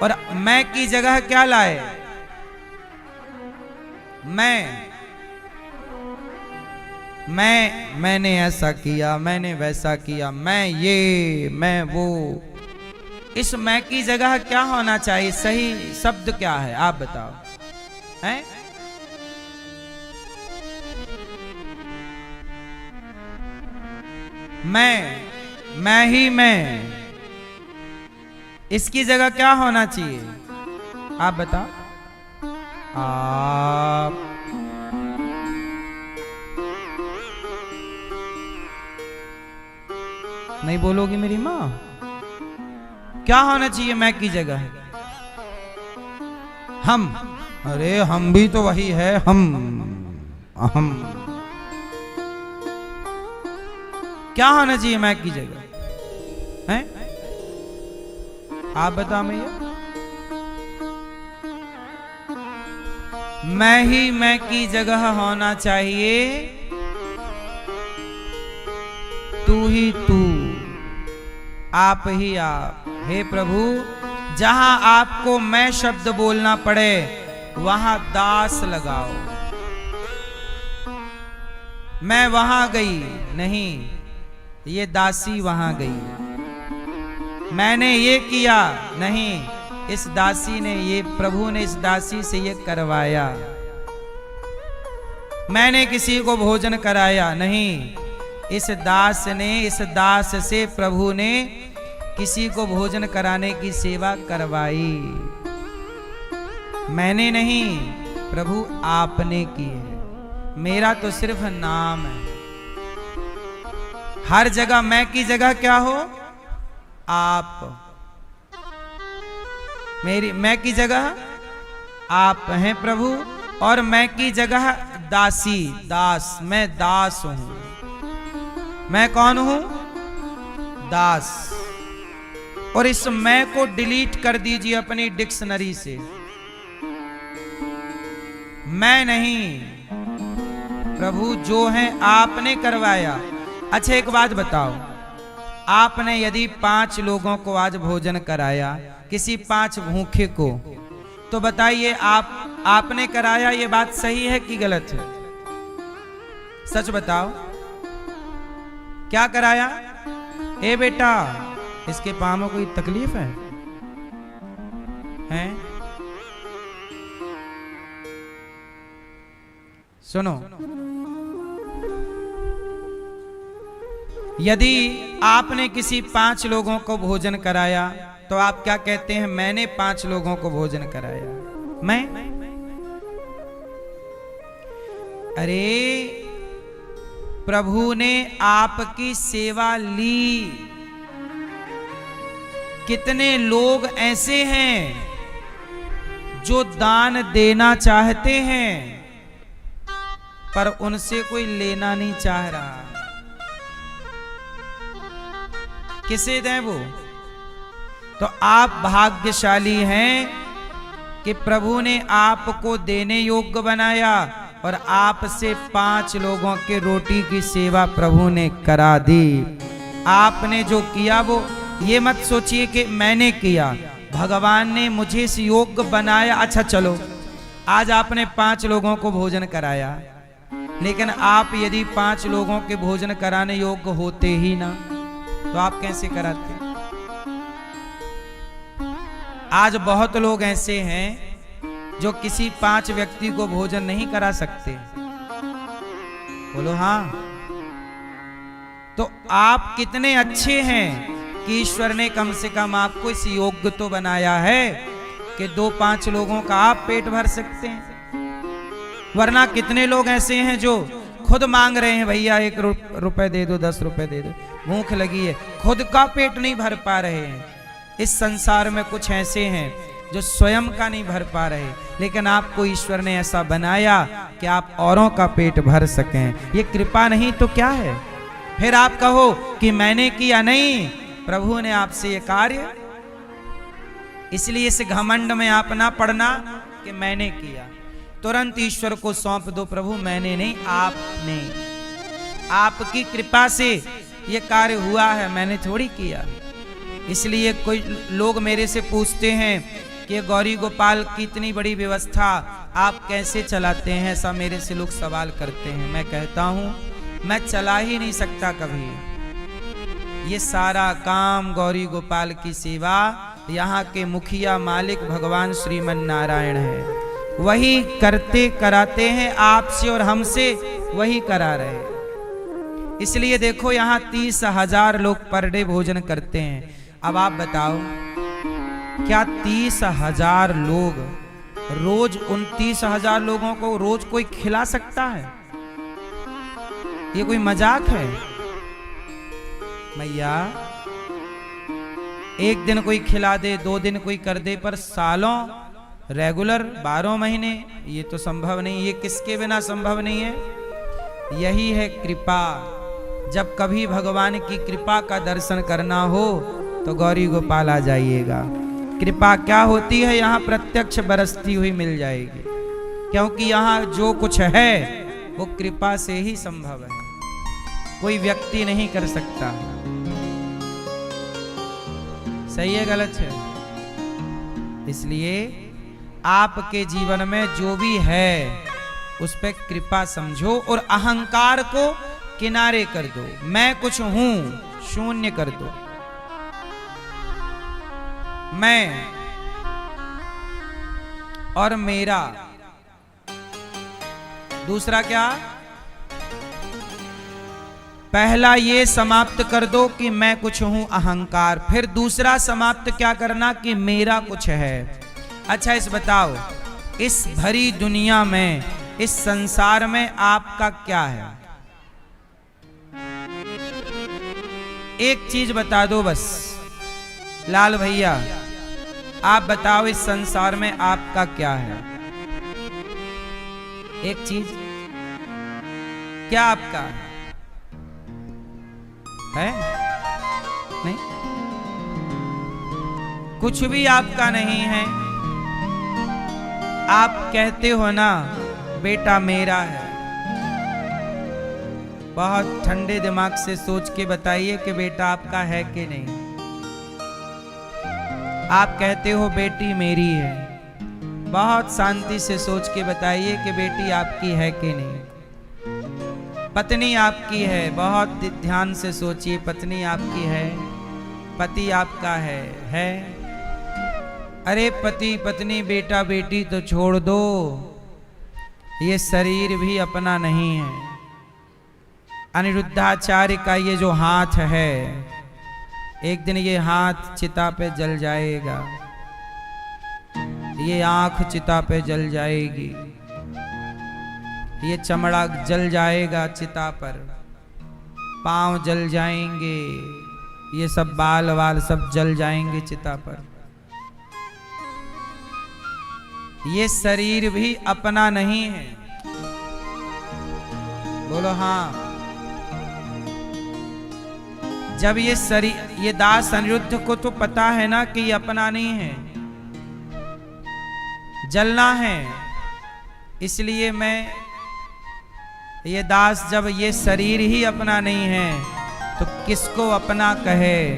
और मैं की जगह क्या लाए? मैंने ऐसा किया, मैंने वैसा किया, मैं ये, मैं वो। इस मैं की जगह क्या होना चाहिए? सही शब्द क्या है आप बताओ हैं? मैं ही मैं, इसकी जगह क्या होना चाहिए आप बताओ। आप नहीं बोलोगी मेरी माँ? क्या होना चाहिए मैं की जगह? हम। अरे हम भी तो वही है, हम। क्या होना चाहिए मैं की जगह हैं? आप बताओ भैया। मैं ही मैं की जगह होना चाहिए, तू ही तू, आप ही आप। हे प्रभु, जहां आपको मैं शब्द बोलना पड़े वहां दास लगाओ। मैं वहां गई नहीं, ये दासी वहां गई। मैंने ये किया नहीं, इस दासी ने, ये प्रभु ने इस दासी से ये करवाया। मैंने किसी को भोजन कराया नहीं, इस दास ने, इस दास से प्रभु ने किसी को भोजन कराने की सेवा करवाई। मैंने नहीं, प्रभु आपने की है। मेरा तो सिर्फ नाम है। हर जगह मैं की जगह क्या हो? आप। मेरी मैं की जगह आप हैं प्रभु, और मैं की जगह दासी, दास। मैं दास हूं। मैं कौन हूं? दास। और इस मैं को डिलीट कर दीजिए अपनी डिक्शनरी से। मैं नहीं, प्रभु जो है आपने करवाया। अच्छा एक बात बताओ, आपने यदि 5 लोगों को आज भोजन कराया, किसी 5 भूखे को, तो बताइए आपने कराया, ये बात सही है कि गलत है? सच बताओ, क्या कराया? ए बेटा, इसके पाँव में कोई तकलीफ है? हैं? सुनो, यदि आपने किसी 5 लोगों को भोजन कराया तो आप क्या कहते हैं? मैंने 5 लोगों को भोजन कराया। मैं? अरे प्रभु ने आपकी सेवा ली। कितने लोग ऐसे हैं जो दान देना चाहते हैं पर उनसे कोई लेना नहीं चाह रहा। किसे दें वो? तो आप भाग्यशाली हैं कि प्रभु ने आपको देने योग्य बनाया और आपसे 5 लोगों के रोटी की सेवा प्रभु ने करा दी। आपने जो किया वो ये मत सोचिए कि मैंने किया, भगवान ने मुझे इस योग्य बनाया। अच्छा चलो, आज आपने 5 लोगों को भोजन कराया, लेकिन आप यदि 5 लोगों के भोजन कराने योग्य होते ही ना, तो आप कैसे कराते? आज बहुत लोग ऐसे हैं जो किसी 5 व्यक्ति को भोजन नहीं करा सकते। बोलो हाँ। तो आप कितने अच्छे हैं कि ईश्वर ने कम से कम आपको इस योग्य तो बनाया है कि 2-5 लोगों का आप पेट भर सकते हैं। वरना कितने लोग ऐसे हैं जो खुद मांग रहे हैं, भैया 1 रुपए दे दो, 10 रुपए दे दो, भूख लगी है, खुद का पेट नहीं भर पा रहे हैं। इस संसार में कुछ ऐसे हैं जो स्वयं का नहीं भर पा रहे, लेकिन आपको ईश्वर ने ऐसा बनाया कि आप औरों का पेट भर सकें। ये कृपा नहीं तो क्या है? फिर आप कहो कि मैंने किया, नहीं, प्रभु ने आपसे ये कार्य। इसलिए इस घमंड में आप ना पड़ना कि मैंने किया। तुरंत ईश्वर को सौंप दो, प्रभु मैंने नहीं, आपने, आपकी कृपा से ये कार्य हुआ है, मैंने थोड़ी किया। इसलिए कोई लोग मेरे से पूछते हैं कि गौरी गोपाल की इतनी बड़ी व्यवस्था आप कैसे चलाते हैं, ऐसा मेरे से लोग सवाल करते हैं। मैं कहता हूं मैं चला ही नहीं सकता कभी। ये सारा काम गौरी गोपाल की सेवा यहाँ के मुखिया मालिक भगवान श्रीमन नारायण है। वही करते कराते हैं आपसे और हमसे, वही करा रहे हैं। इसलिए देखो यहाँ 30,000 लोग पर डे भोजन करते हैं। अब आप बताओ, क्या 30,000 लोग रोज 29,000 लोगों को रोज कोई खिला सकता है? ये कोई मजाक है? मैया एक दिन कोई खिला दे, 2 दिन कोई कर दे, पर सालों रेगुलर 12 महीने ये तो संभव नहीं। ये किसके बिना संभव नहीं है? यही है कृपा। जब कभी भगवान की कृपा का दर्शन करना हो तो गौरी गोपाल आ जाइएगा। कृपा क्या होती है? यहाँ प्रत्यक्ष बरसती हुई मिल जाएगी, क्योंकि यहाँ जो कुछ है वो कृपा से ही संभव है, कोई व्यक्ति नहीं कर सकता। सही है गलत है? इसलिए आपके जीवन में जो भी है उस पर कृपा समझो और अहंकार को किनारे कर दो। मैं कुछ हूं शून्य कर दो। मैं और मेरा। दूसरा क्या? पहला ये समाप्त कर दो कि मैं कुछ हूं, अहंकार। फिर दूसरा समाप्त क्या करना कि मेरा कुछ है। अच्छा इस बताओ, इस भरी दुनिया में, इस संसार में आपका क्या है? एक चीज बता दो बस। लाल भैया आप बताओ, इस संसार में आपका क्या है? एक चीज क्या आपका है? नहीं, कुछ भी आपका नहीं है। आप कहते हो ना बेटा मेरा है। बहुत ठंडे दिमाग से सोच के बताइए कि बेटा आपका है कि नहीं। आप कहते हो बेटी मेरी है। बहुत शांति से सोच के बताइए कि बेटी आपकी है कि नहीं। पत्नी आपकी है, बहुत ध्यान से सोचिए, पत्नी आपकी है, पति आपका है? अरे पति पत्नी बेटा बेटी तो छोड़ दो, ये शरीर भी अपना नहीं है। अनिरुद्धाचार्य का ये जो हाथ है, एक दिन ये हाथ चिता पे जल जाएगा, ये आंख चिता पे जल जाएगी, ये चमड़ा जल जाएगा चिता पर, पांव जल जाएंगे, ये सब बाल वाल सब जल जाएंगे चिता पर। ये शरीर भी अपना नहीं है। बोलो हाँ। जब ये शरीर, ये दास अनिरुद्ध को तो पता है ना कि ये अपना नहीं है, जलना है। इसलिए मैं, ये दास जब ये शरीर ही अपना नहीं है तो किसको अपना कहे?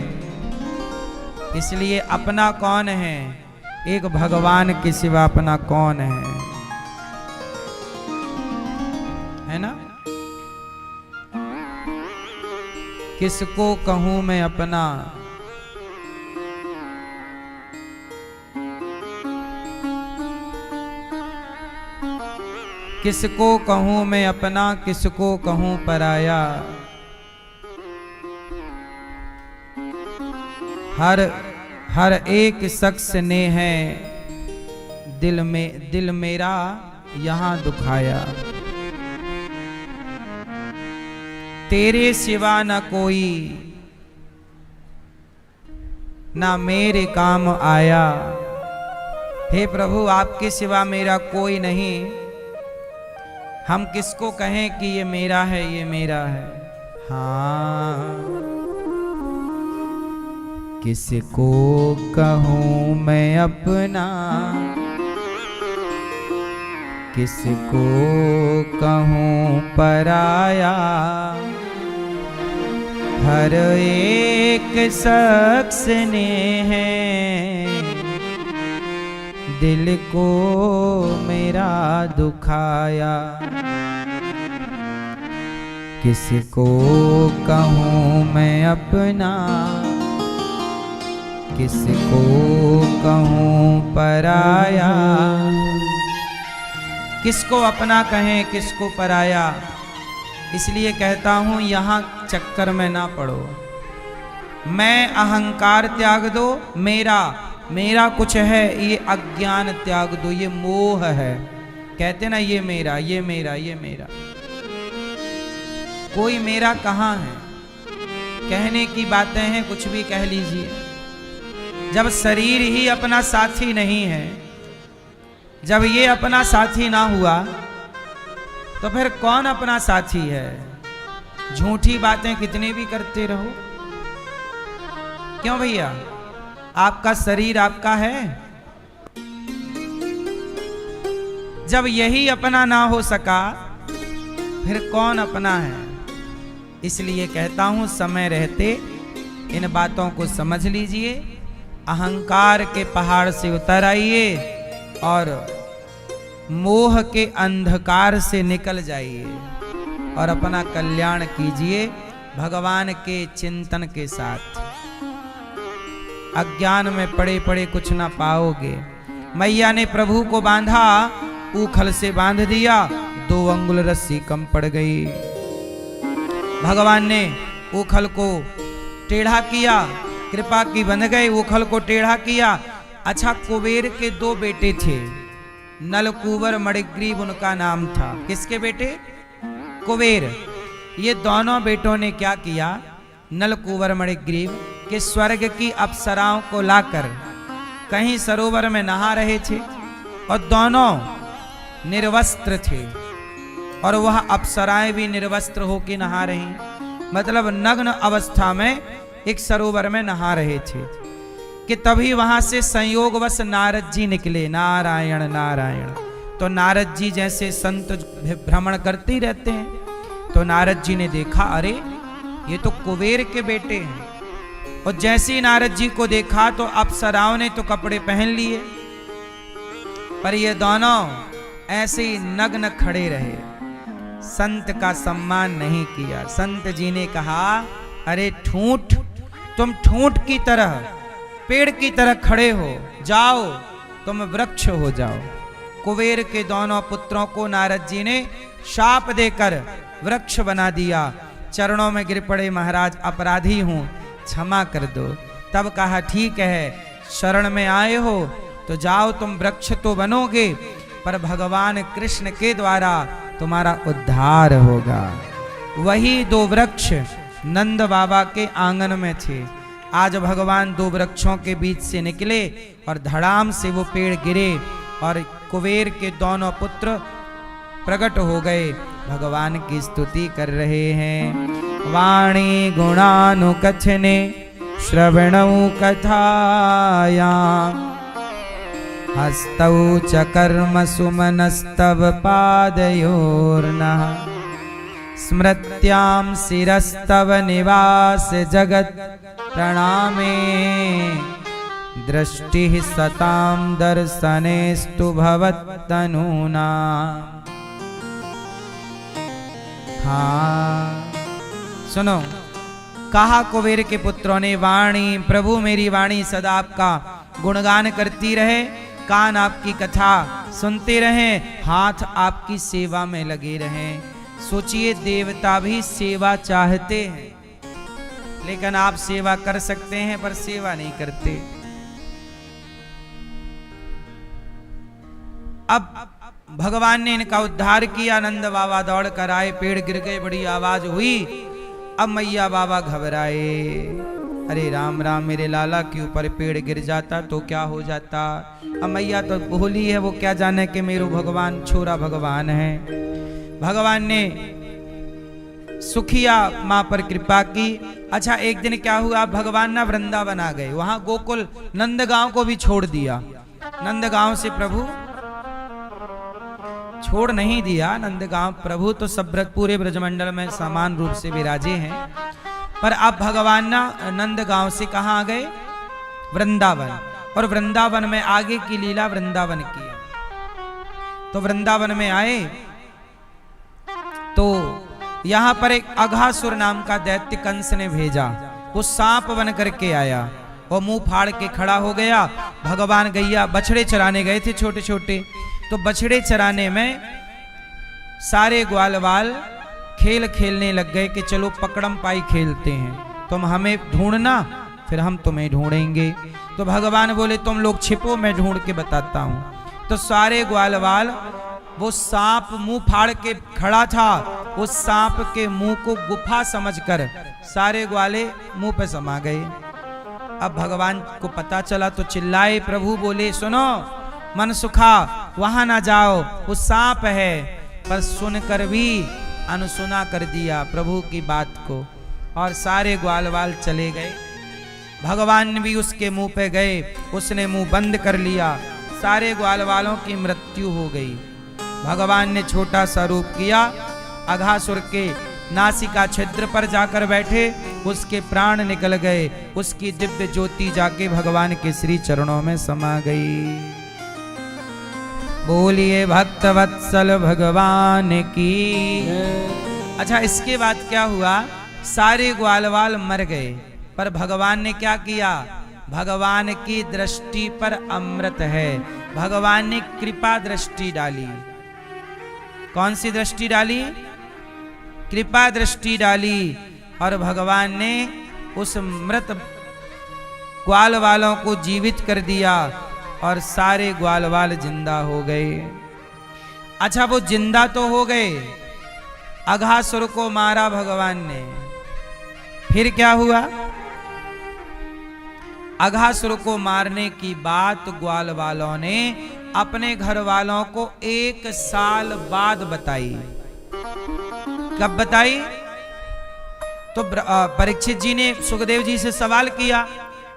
इसलिए अपना कौन है? एक भगवान के सिवा अपना कौन है ना? किसको कहूं मैं अपना? किसको कहूं मैं अपना, किसको कहूं पराया। हर एक शख्स ने है दिल मेरा यहां दुखाया। तेरे सिवा न कोई ना मेरे काम आया। हे प्रभु आपके सिवा मेरा कोई नहीं, हम किसको कहें कि ये मेरा है, ये मेरा है? हाँ, किसको कहूँ मैं अपना, किसको कहूँ पराया। हर एक शख्स ने है दिल को मेरा दुखाया। किसको कहूँ मैं अपना, किसको कहूँ पराया। किसको अपना कहें किसको पराया, इसलिए कहता हूँ यहाँ चक्कर में ना पड़ो। मैं अहंकार त्याग दो, मेरा कुछ है ये अज्ञान त्याग दो, ये मोह है। कहते ना ये मेरा, ये मेरा, ये मेरा। कोई मेरा कहाँ है? कहने की बातें हैं, कुछ भी कह लीजिए। जब शरीर ही अपना साथी नहीं है, जब ये अपना साथी ना हुआ, तो फिर कौन अपना साथी है? झूठी बातें कितनी भी करते रहो। क्यों भैया? आपका शरीर आपका है। जब यही अपना ना हो सका, फिर कौन अपना है? इसलिए कहता हूं समय रहते इन बातों को समझ लीजिए, अहंकार के पहाड़ से उतर आइए और मोह के अंधकार से निकल जाइए और अपना कल्याण कीजिए भगवान के चिंतन के साथ। अज्ञान में पड़े पड़े कुछ ना पाओगे। मैया ने प्रभु को बांधा, ऊखल से बांध दिया, 2 अंगुल रस्सी कम पड़ गई। भगवान ने ऊखल को टेढ़ा किया, कृपा की बन गए, ऊखल को टेढ़ा किया। अच्छा, कुबेर के 2 बेटे थे, नलकूबर मणिग्रीव उनका नाम था। किसके बेटे? कुबेर। ये दोनों बेटों ने क्या किया? नलकूबर मणिग्रीव के स्वर्ग की अप्सराओं को लाकर कहीं सरोवर में नहा रहे थे और दोनों निर्वस्त्र थे और वह अप्सराएं भी निर्वस्त्र होकर नहा रही, मतलब नग्न अवस्था में एक सरोवर में नहा रहे थे कि तभी वहां से संयोगवश नारद जी निकले। नारायण नारायण। तो नारद जी जैसे संत भ्रमण करते ही रहते हैं, तो नारद जी ने देखा, अरे ये तो कुबेर के बेटे हैं। और जैसे ही नारद जी को देखा तो अप्सराओं ने तो कपड़े पहन लिए, पर ये दोनों ऐसे ही नग्न खड़े रहे, संत का सम्मान नहीं किया। संत जी ने कहा, अरे ठूंठ, तुम ठूंठ की तरह, पेड़ की तरह खड़े हो, जाओ तुम वृक्ष हो जाओ। कुबेर के दोनों पुत्रों को नारद जी ने शाप देकर वृक्ष बना दिया। चरणों में गिर पड़े, महाराज अपराधी हूं, क्षमा कर दो। तब कहा, ठीक है, शरण में आए हो तो जाओ, तुम वृक्ष तो बनोगे, पर भगवान कृष्ण के द्वारा तुम्हारा उद्धार होगा। वही 2 वृक्ष नंद बाबा के आंगन में थे। आज भगवान 2 वृक्षों के बीच से निकले और धड़ाम से वो पेड़ गिरे और कुबेर के दोनों पुत्र प्रकट हो गए, भगवान की स्तुति कर रहे हैं। वाणी गुणानुकथने श्रवणौ कथायां, हस्तौ च कर्म सुमनस्तव पादयोर्नः, स्मृत्यां शिरस्तव निवास जगत् प्रणामे, दृष्टिः सतां दर्शनेस्तु भवत्तनूना। हाँ सुनो, कहा कुबेर के पुत्रों ने, वाणी, प्रभु मेरी वाणी सदा आपका गुणगान करती रहे, कान आपकी कथा सुनते रहें, हाथ आपकी सेवा में लगे रहें। सोचिए, देवता भी सेवा चाहते हैं, लेकिन आप सेवा कर सकते हैं पर सेवा नहीं करते। अब भगवान ने इनका उद्धार किया, नंद बाबा दौड़ कर आए, पेड़ गिर गए, बड़ी आवाज हुई। अब मैया बाबा घबराए, अरे राम राम, मेरे लाला के ऊपर पेड़ गिर जाता तो क्या हो जाता। अब मैया तो भोली है, वो क्या जाने कि मेरो भगवान छोरा भगवान है। भगवान ने सुखिया माँ पर कृपा की। अच्छा, एक दिन क्या हुआ, भगवान ना वृंदावन आ गए, वहां गोकुल नंदगांव को भी छोड़ दिया। नंदगांव से प्रभु छोड़ नहीं दिया, नंदगांव प्रभु तो सब पूरे ब्रजमंडल में समान रूप से विराजे हैं, पर अब भगवान ना नंदगांव से कहाँ आ गए? वृंदावन। और वृंदावन में आगे की लीला वृंदावन की है। तो वृंदावन में आए तो यहां पर एक अघासुर नाम का दैत्य कंस ने भेजा। वो सांप बन करके आया और मुंह फाड़ के खड़ा हो गया। भगवान गैया बछड़े चराने गए थे छोटे छोटे, तो बछड़े चराने में सारे ग्वालवाल खेल खेलने लग गए कि चलो पकड़म पाई खेलते हैं, तुम हमें ढूंढना फिर हम तुम्हें ढूंढेंगे। तो भगवान बोले तुम लोग छिपो, मैं ढूंढ के बताता हूं। तो सारे ग्वालवाल, वो सांप मुंह फाड़ के खड़ा था, उस सांप के मुंह को गुफा समझकर सारे ग्वाले मुंह पे समा गए। अब भगवान को पता चला तो चिल्लाए, प्रभु बोले सुनो मन सुखा, वहां ना जाओ, वो सांप है। पर सुनकर भी अनसुना कर दिया प्रभु की बात को, और सारे ग्वालवाल चले गए। भगवान भी उसके मुंह पे गए, उसने मुंह बंद कर लिया, सारे ग्वालवालों की मृत्यु हो गई। भगवान ने छोटा सा रूप किया, अघासुर के नासिका छिद्र पर जाकर बैठे, उसके प्राण निकल गए, उसकी दिव्य ज्योति जाके भगवान के श्री चरणों में समा गई। बोलिए भक्त वत्सल भगवान की। अच्छा, इसके बाद क्या हुआ, सारे ग्वालवाल मर गए, पर भगवान ने क्या किया, भगवान की दृष्टि पर अमृत है, भगवान ने कृपा दृष्टि डाली। कौन सी दृष्टि डाली, कृपा दृष्टि डाली, और भगवान ने उस मृत ग्वाल वालों को जीवित कर दिया और सारे ग्वाल वाल जिंदा हो गए। अच्छा, वो जिंदा तो हो गए, अघासुर को मारा भगवान ने, फिर क्या हुआ, अघासुर को मारने की बात ग्वाल वालों ने अपने घर वालों को 1 साल बाद बताई। कब बताई, तो परीक्षित जी ने सुखदेव जी से सवाल किया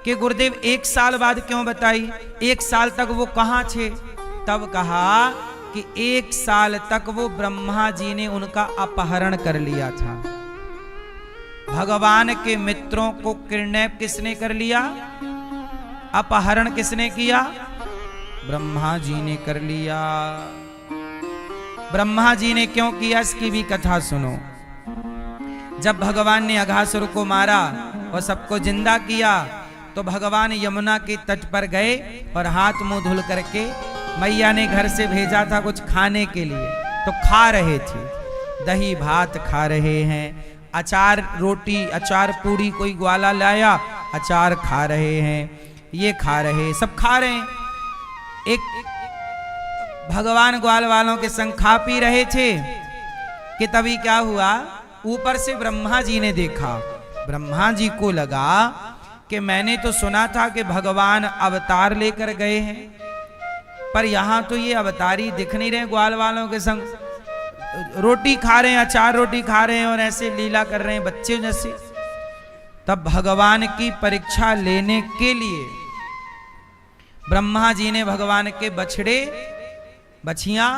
कि गुरुदेव 1 साल बाद क्यों बताई, 1 साल तक वो कहां थे। तब कहा कि 1 साल तक वो ब्रह्मा जी ने उनका अपहरण कर लिया था। भगवान के मित्रों को किडनैप किसने कर लिया, अपहरण किसने किया, ब्रह्मा जी ने कर लिया। ब्रह्मा जी ने क्यों किया, इसकी भी कथा सुनो। जब भगवान ने अघासुर को मारा और सबको जिंदा किया, तो भगवान यमुना के तट पर गए और हाथ मुंह धुल करके, मैया ने घर से भेजा था कुछ खाने के लिए, तो खा रहे थे, दही भात खा रहे हैं, अचार रोटी, अचार पूड़ी कोई ग्वाला लाया, अचार खा रहे हैं, ये खा रहे, सब खा रहे हैं। एक भगवान ग्वाल वालों के संग खा पी रहे थे कि तभी क्या हुआ, ऊपर से ब्रह्मा जी ने देखा। ब्रह्मा जी को लगा कि मैंने तो सुना था कि भगवान अवतार लेकर गए हैं, पर यहां तो ये अवतारी दिख नहीं रहे, ग्वाल वालों के संग रोटी खा रहे हैं, अचार रोटी खा रहे हैं और ऐसे लीला कर रहे हैं बच्चे जैसे। तब भगवान की परीक्षा लेने के लिए ब्रह्मा जी ने भगवान के बछड़े, बछियां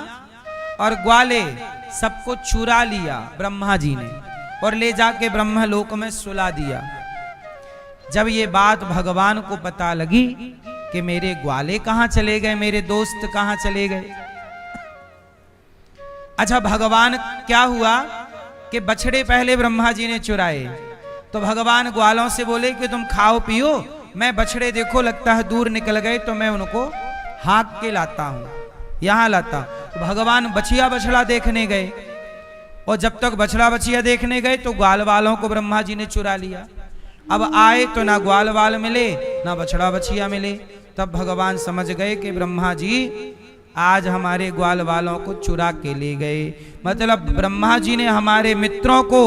और ग्वाले सबको चुरा लिया ब्रह्मा जी ने, और ले जाके ब्रह्मलोक में सुला दिया। जब ये बात भगवान को पता लगी कि मेरे ग्वाले कहां चले गए, मेरे दोस्त कहां चले गए। अच्छा, भगवान क्या हुआ कि बछड़े पहले ब्रह्मा जी ने चुराए, तो भगवान ग्वालों से बोले कि तुम खाओ पियो, मैं बछड़े देखो लगता है दूर निकल गए तो मैं उनको हाँक के लाता हूं, यहां लाता। तो भगवान बछिया बछड़ा देखने गए, और जब तक बछड़ा बछिया देखने गए तो ग्वाल वालों को ब्रह्मा जी ने चुरा लिया। अब आए तो ना ग्वाल वाल मिले ना बछड़ा बछिया मिले। तब भगवान समझ गए कि ब्रह्मा जी आज हमारे ग्वाल वालों को चुरा के ले गए, मतलब ब्रह्मा जी ने हमारे मित्रों को,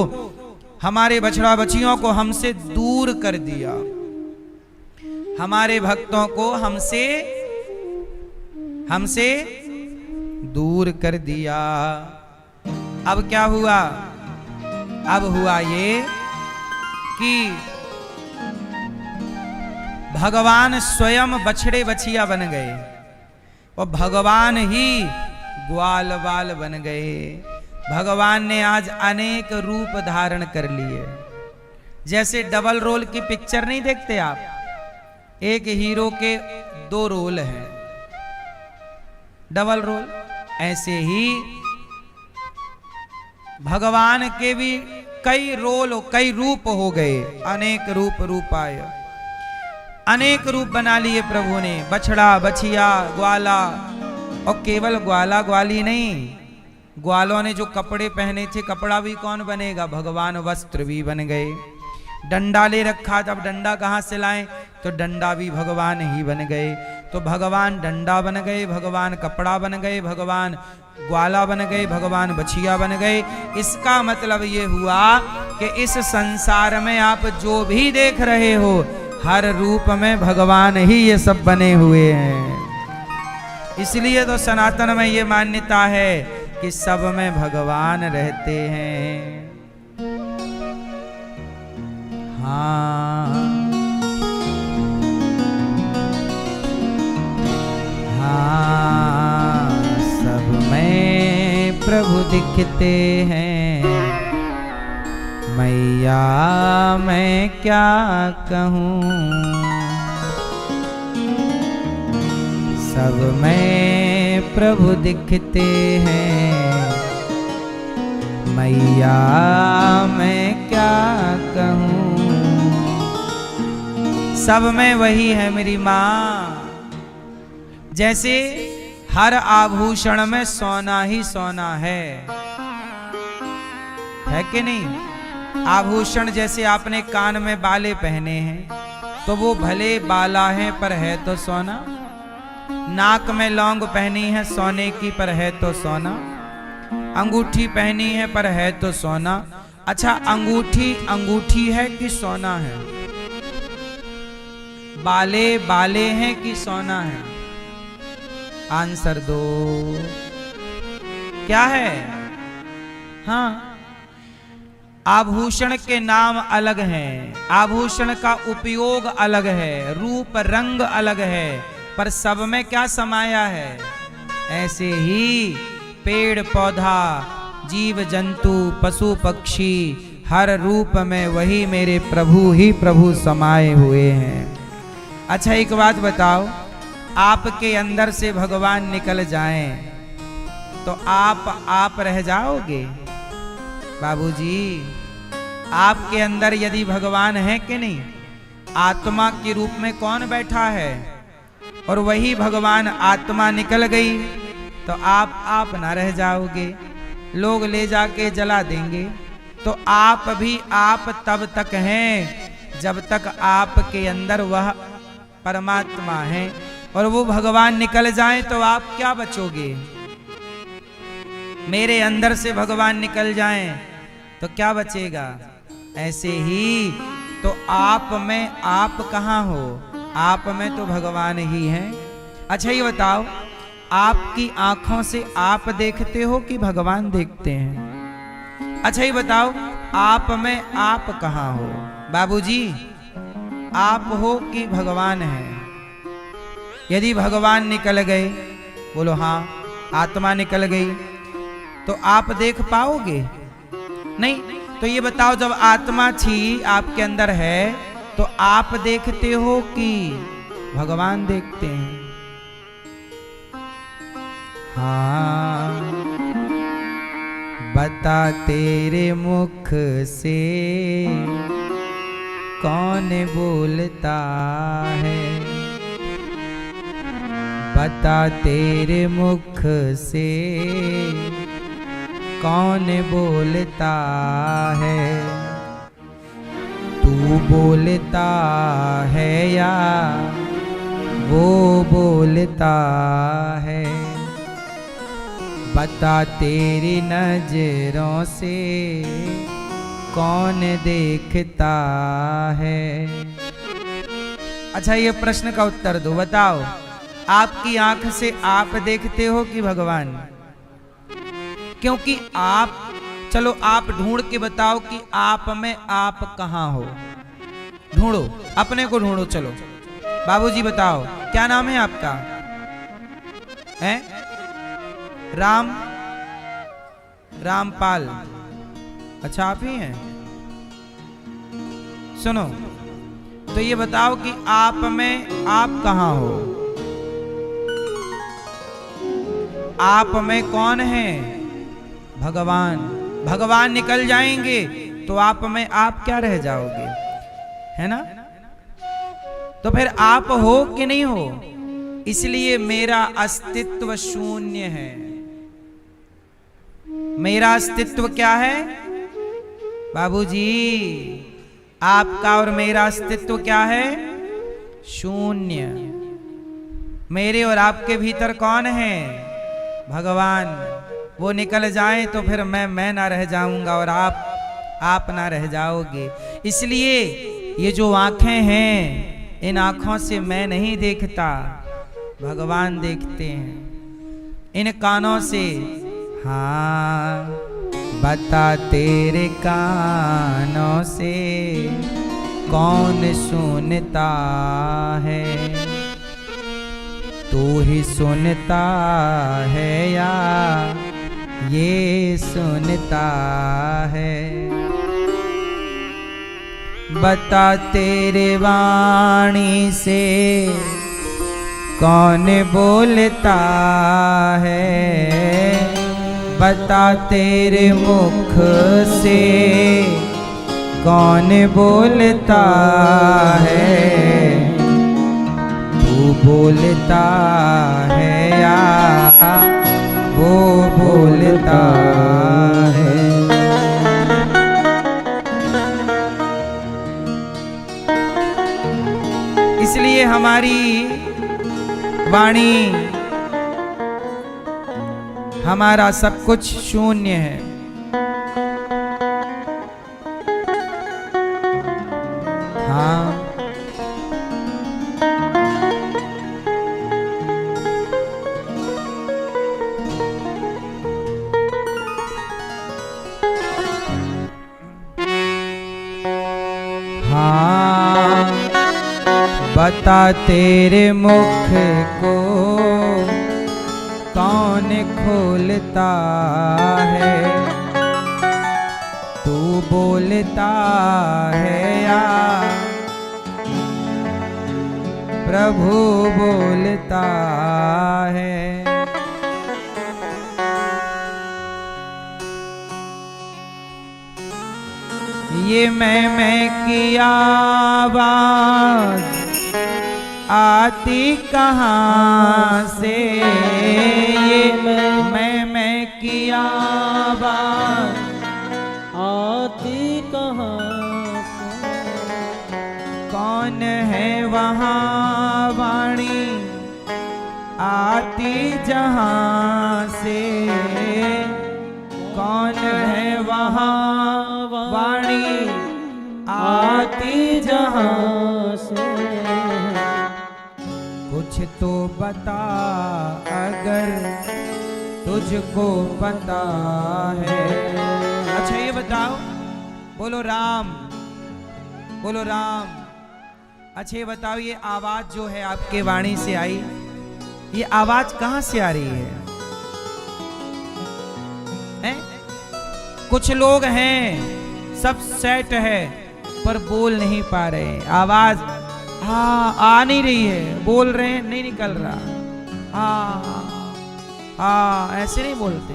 हमारे बछड़ा बछियों को हमसे दूर कर दिया, हमारे भक्तों को हमसे दूर कर दिया। अब क्या हुआ, अब हुआ ये कि भगवान स्वयं बछड़े बछिया बन गए और भगवान ही ग्वाल वाल बन गए। भगवान ने आज अनेक रूप धारण कर लिए। जैसे डबल रोल की पिक्चर नहीं देखते आप, एक हीरो के 2 रोल हैं, डबल रोल, ऐसे ही भगवान के भी कई रोल, कई रूप हो गए, अनेक रूप रूपाय, अनेक रूप बना लिए प्रभु ने, बछड़ा, बछिया, ग्वाला, और केवल ग्वाला ग्वाली नहीं, ग्वालों ने जो कपड़े पहने थे, कपड़ा भी कौन बनेगा, भगवान वस्त्र भी बन गए। डंडा ले रखा, जब डंडा कहाँ से लाएं, तो डंडा भी भगवान ही बन गए। तो भगवान डंडा बन गए, भगवान कपड़ा बन गए, भगवान ग्वाला बन गए, भगवान बछिया बन गए। इसका मतलब ये हुआ कि इस संसार में आप जो भी देख रहे हो, हर रूप में भगवान ही ये सब बने हुए हैं। इसलिए तो सनातन में ये मान्यता है कि सब में भगवान रहते हैं। हाँ हाँ, सब में प्रभु दिखते हैं। मैया मैं क्या कहूँ, सब में प्रभु दिखते हैं। मैया मैं क्या कहूँ, सब में वही है मेरी माँ। जैसे हर आभूषण में सोना ही सोना है कि नहीं। आभूषण जैसे आपने कान में बाले पहने हैं, तो वो भले बाला है पर है तो सोना। नाक में लौंग पहनी है सोने की, पर है तो सोना। अंगूठी पहनी है पर है तो सोना। अच्छा, अंगूठी अंगूठी है कि सोना है? बाले बाले हैं कि सोना है? आंसर दो, क्या है? हाँ, आभूषण के नाम अलग हैं, आभूषण का उपयोग अलग है, रूप रंग अलग है, पर सब में क्या समाया है? ऐसे ही पेड़ पौधा, जीव जंतु, पशु पक्षी, हर रूप में वही मेरे प्रभु ही प्रभु समाये हुए हैं। अच्छा, एक बात बताओ, आपके अंदर से भगवान निकल जाएं तो आप रह जाओगे? बाबूजी, आपके अंदर यदि भगवान है कि नहीं, आत्मा के रूप में कौन बैठा है, और वही भगवान आत्मा निकल गई तो आप ना रह जाओगे, लोग ले जाके जला देंगे। तो आप भी आप तब तक हैं जब तक आपके अंदर वह परमात्मा है, और वो भगवान निकल जाए तो आप क्या बचोगे? मेरे अंदर से भगवान निकल जाएं तो क्या बचेगा? ऐसे ही तो आप में आप कहाँ हो? आप में तो भगवान ही हैं। अच्छा, ये बताओ, आपकी आंखों से आप देखते हो कि भगवान देखते हैं? अच्छा, ये बताओ, आप में आप कहाँ हो? बाबूजी, आप हो कि भगवान है? यदि भगवान निकल गए, बोलो हाँ, आत्मा निकल गई, तो आप देख पाओगे? नहीं। तो ये बताओ, जब आत्मा थी आपके अंदर है, तो आप देखते हो कि भगवान देखते हैं? हाँ, बता तेरे मुख से कौन बोलता है? बता तेरे मुख से कौन बोलता है? तू बोलता है या वो बोलता है? बता तेरी नजरों से कौन देखता है? अच्छा, ये प्रश्न का उत्तर दो। बताओ, आपकी आंख से आप देखते हो कि भगवान? क्योंकि आप, चलो आप ढूंढ के बताओ कि आप में आप कहाँ हो। ढूंढो, अपने को ढूंढो। चलो बाबूजी बताओ, क्या नाम है आपका? हैं? रामपाल। अच्छा, आप ही हैं? सुनो, तो ये बताओ कि आप में आप कहाँ हो? आप में कौन है? भगवान। भगवान निकल जाएंगे तो आप में आप क्या रह जाओगे, है ना? तो फिर आप हो कि नहीं हो? इसलिए मेरा अस्तित्व शून्य है। मेरा अस्तित्व क्या है बाबूजी? आपका और मेरा अस्तित्व क्या है? शून्य। मेरे और आपके भीतर कौन है? भगवान। वो निकल जाए तो फिर मैं ना रह जाऊंगा और आप ना रह जाओगे। इसलिए ये जो आंखें हैं, इन आंखों से मैं नहीं देखता, भगवान देखते हैं। इन कानों से, हाँ, बता तेरे कानों से कौन सुनता है? तू ही सुनता है या ये सुनता है? बता तेरे वाणी से कौन बोलता है? बता तेरे मुख से कौन बोलता है? तू बोलता है या वो बोलता है? इसलिए हमारी वाणी, हमारा सब कुछ शून्य है। हाँ, हाँ, बता तेरे मुख को कौन खोलता है? तू बोलता है या प्रभु बोलता है? ये मैं की आवाज आती कहाँ से? ये मैं की आवाज आती कहाँ से? कौन है वहाँ वाणी आती जहाँ से? कौन है वहाँ वाणी आती जहाँ से? कुछ तो बता अगर तुझको पता है। अच्छा ये बताओ, बोलो राम, बोलो राम। अच्छा ये बताओ, ये आवाज जो है आपके वाणी से आई, ये आवाज कहाँ से आ रही है? कुछ लोग हैं, सब सेट है, पर बोल नहीं पा रहे। आवाज हाँ आ नहीं रही है, बोल रहे हैं नहीं निकल रहा। हाँ हाँ ऐसे नहीं बोलते।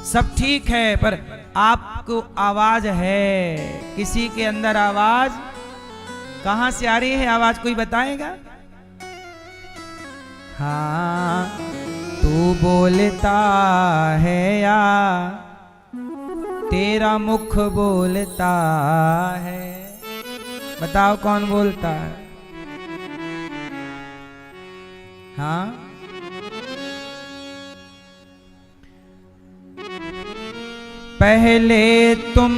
सब ठीक है, पर आपको आवाज है, किसी के अंदर आवाज कहाँ से आ रही है? आवाज कोई बताएगा? हाँ, तू बोलता है या तेरा मुख बोलता है? बताओ कौन बोलता है? हाँ, पहले तुम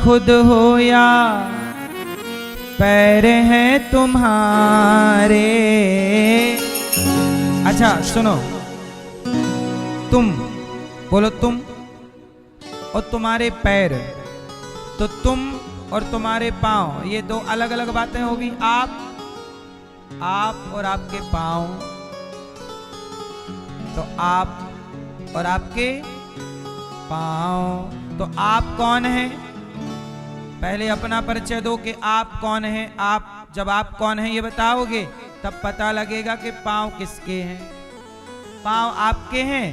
खुद हो या पैर हैं तुम्हारे? अच्छा सुनो, तुम बोलो, तुम और तुम्हारे पैर, तो तुम और तुम्हारे पांव, ये दो अलग अलग बातें होगी। आप और आपके पांव, तो आप और आपके पांव। तो आप कौन हैं? पहले अपना परिचय दो कि आप कौन हैं। आप जब आप कौन हैं ये बताओगे तब पता लगेगा कि पांव किसके हैं। पांव आपके हैं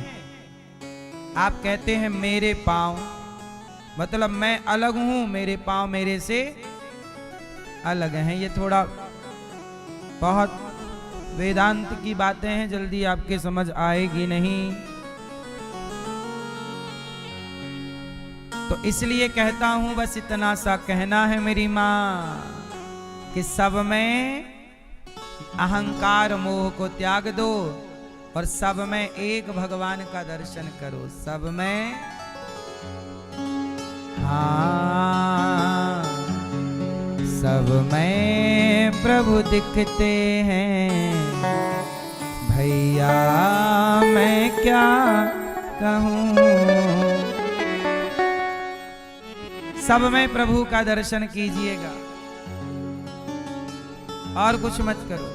आप कहते हैं मेरे पांव, मतलब मैं अलग हूं, मेरे पांव मेरे से अलग हैं। ये थोड़ा बहुत वेदांत की बातें हैं, जल्दी आपके समझ आएगी नहीं। तो इसलिए कहता हूं, बस इतना सा कहना है मेरी माँ कि सब में अहंकार मोह को त्याग दो और सब में एक भगवान का दर्शन करो। सब में, हाँ, सब में प्रभु दिखते हैं भैया, मैं क्या कहूँ। सब में प्रभु का दर्शन कीजिएगा और कुछ मत करो।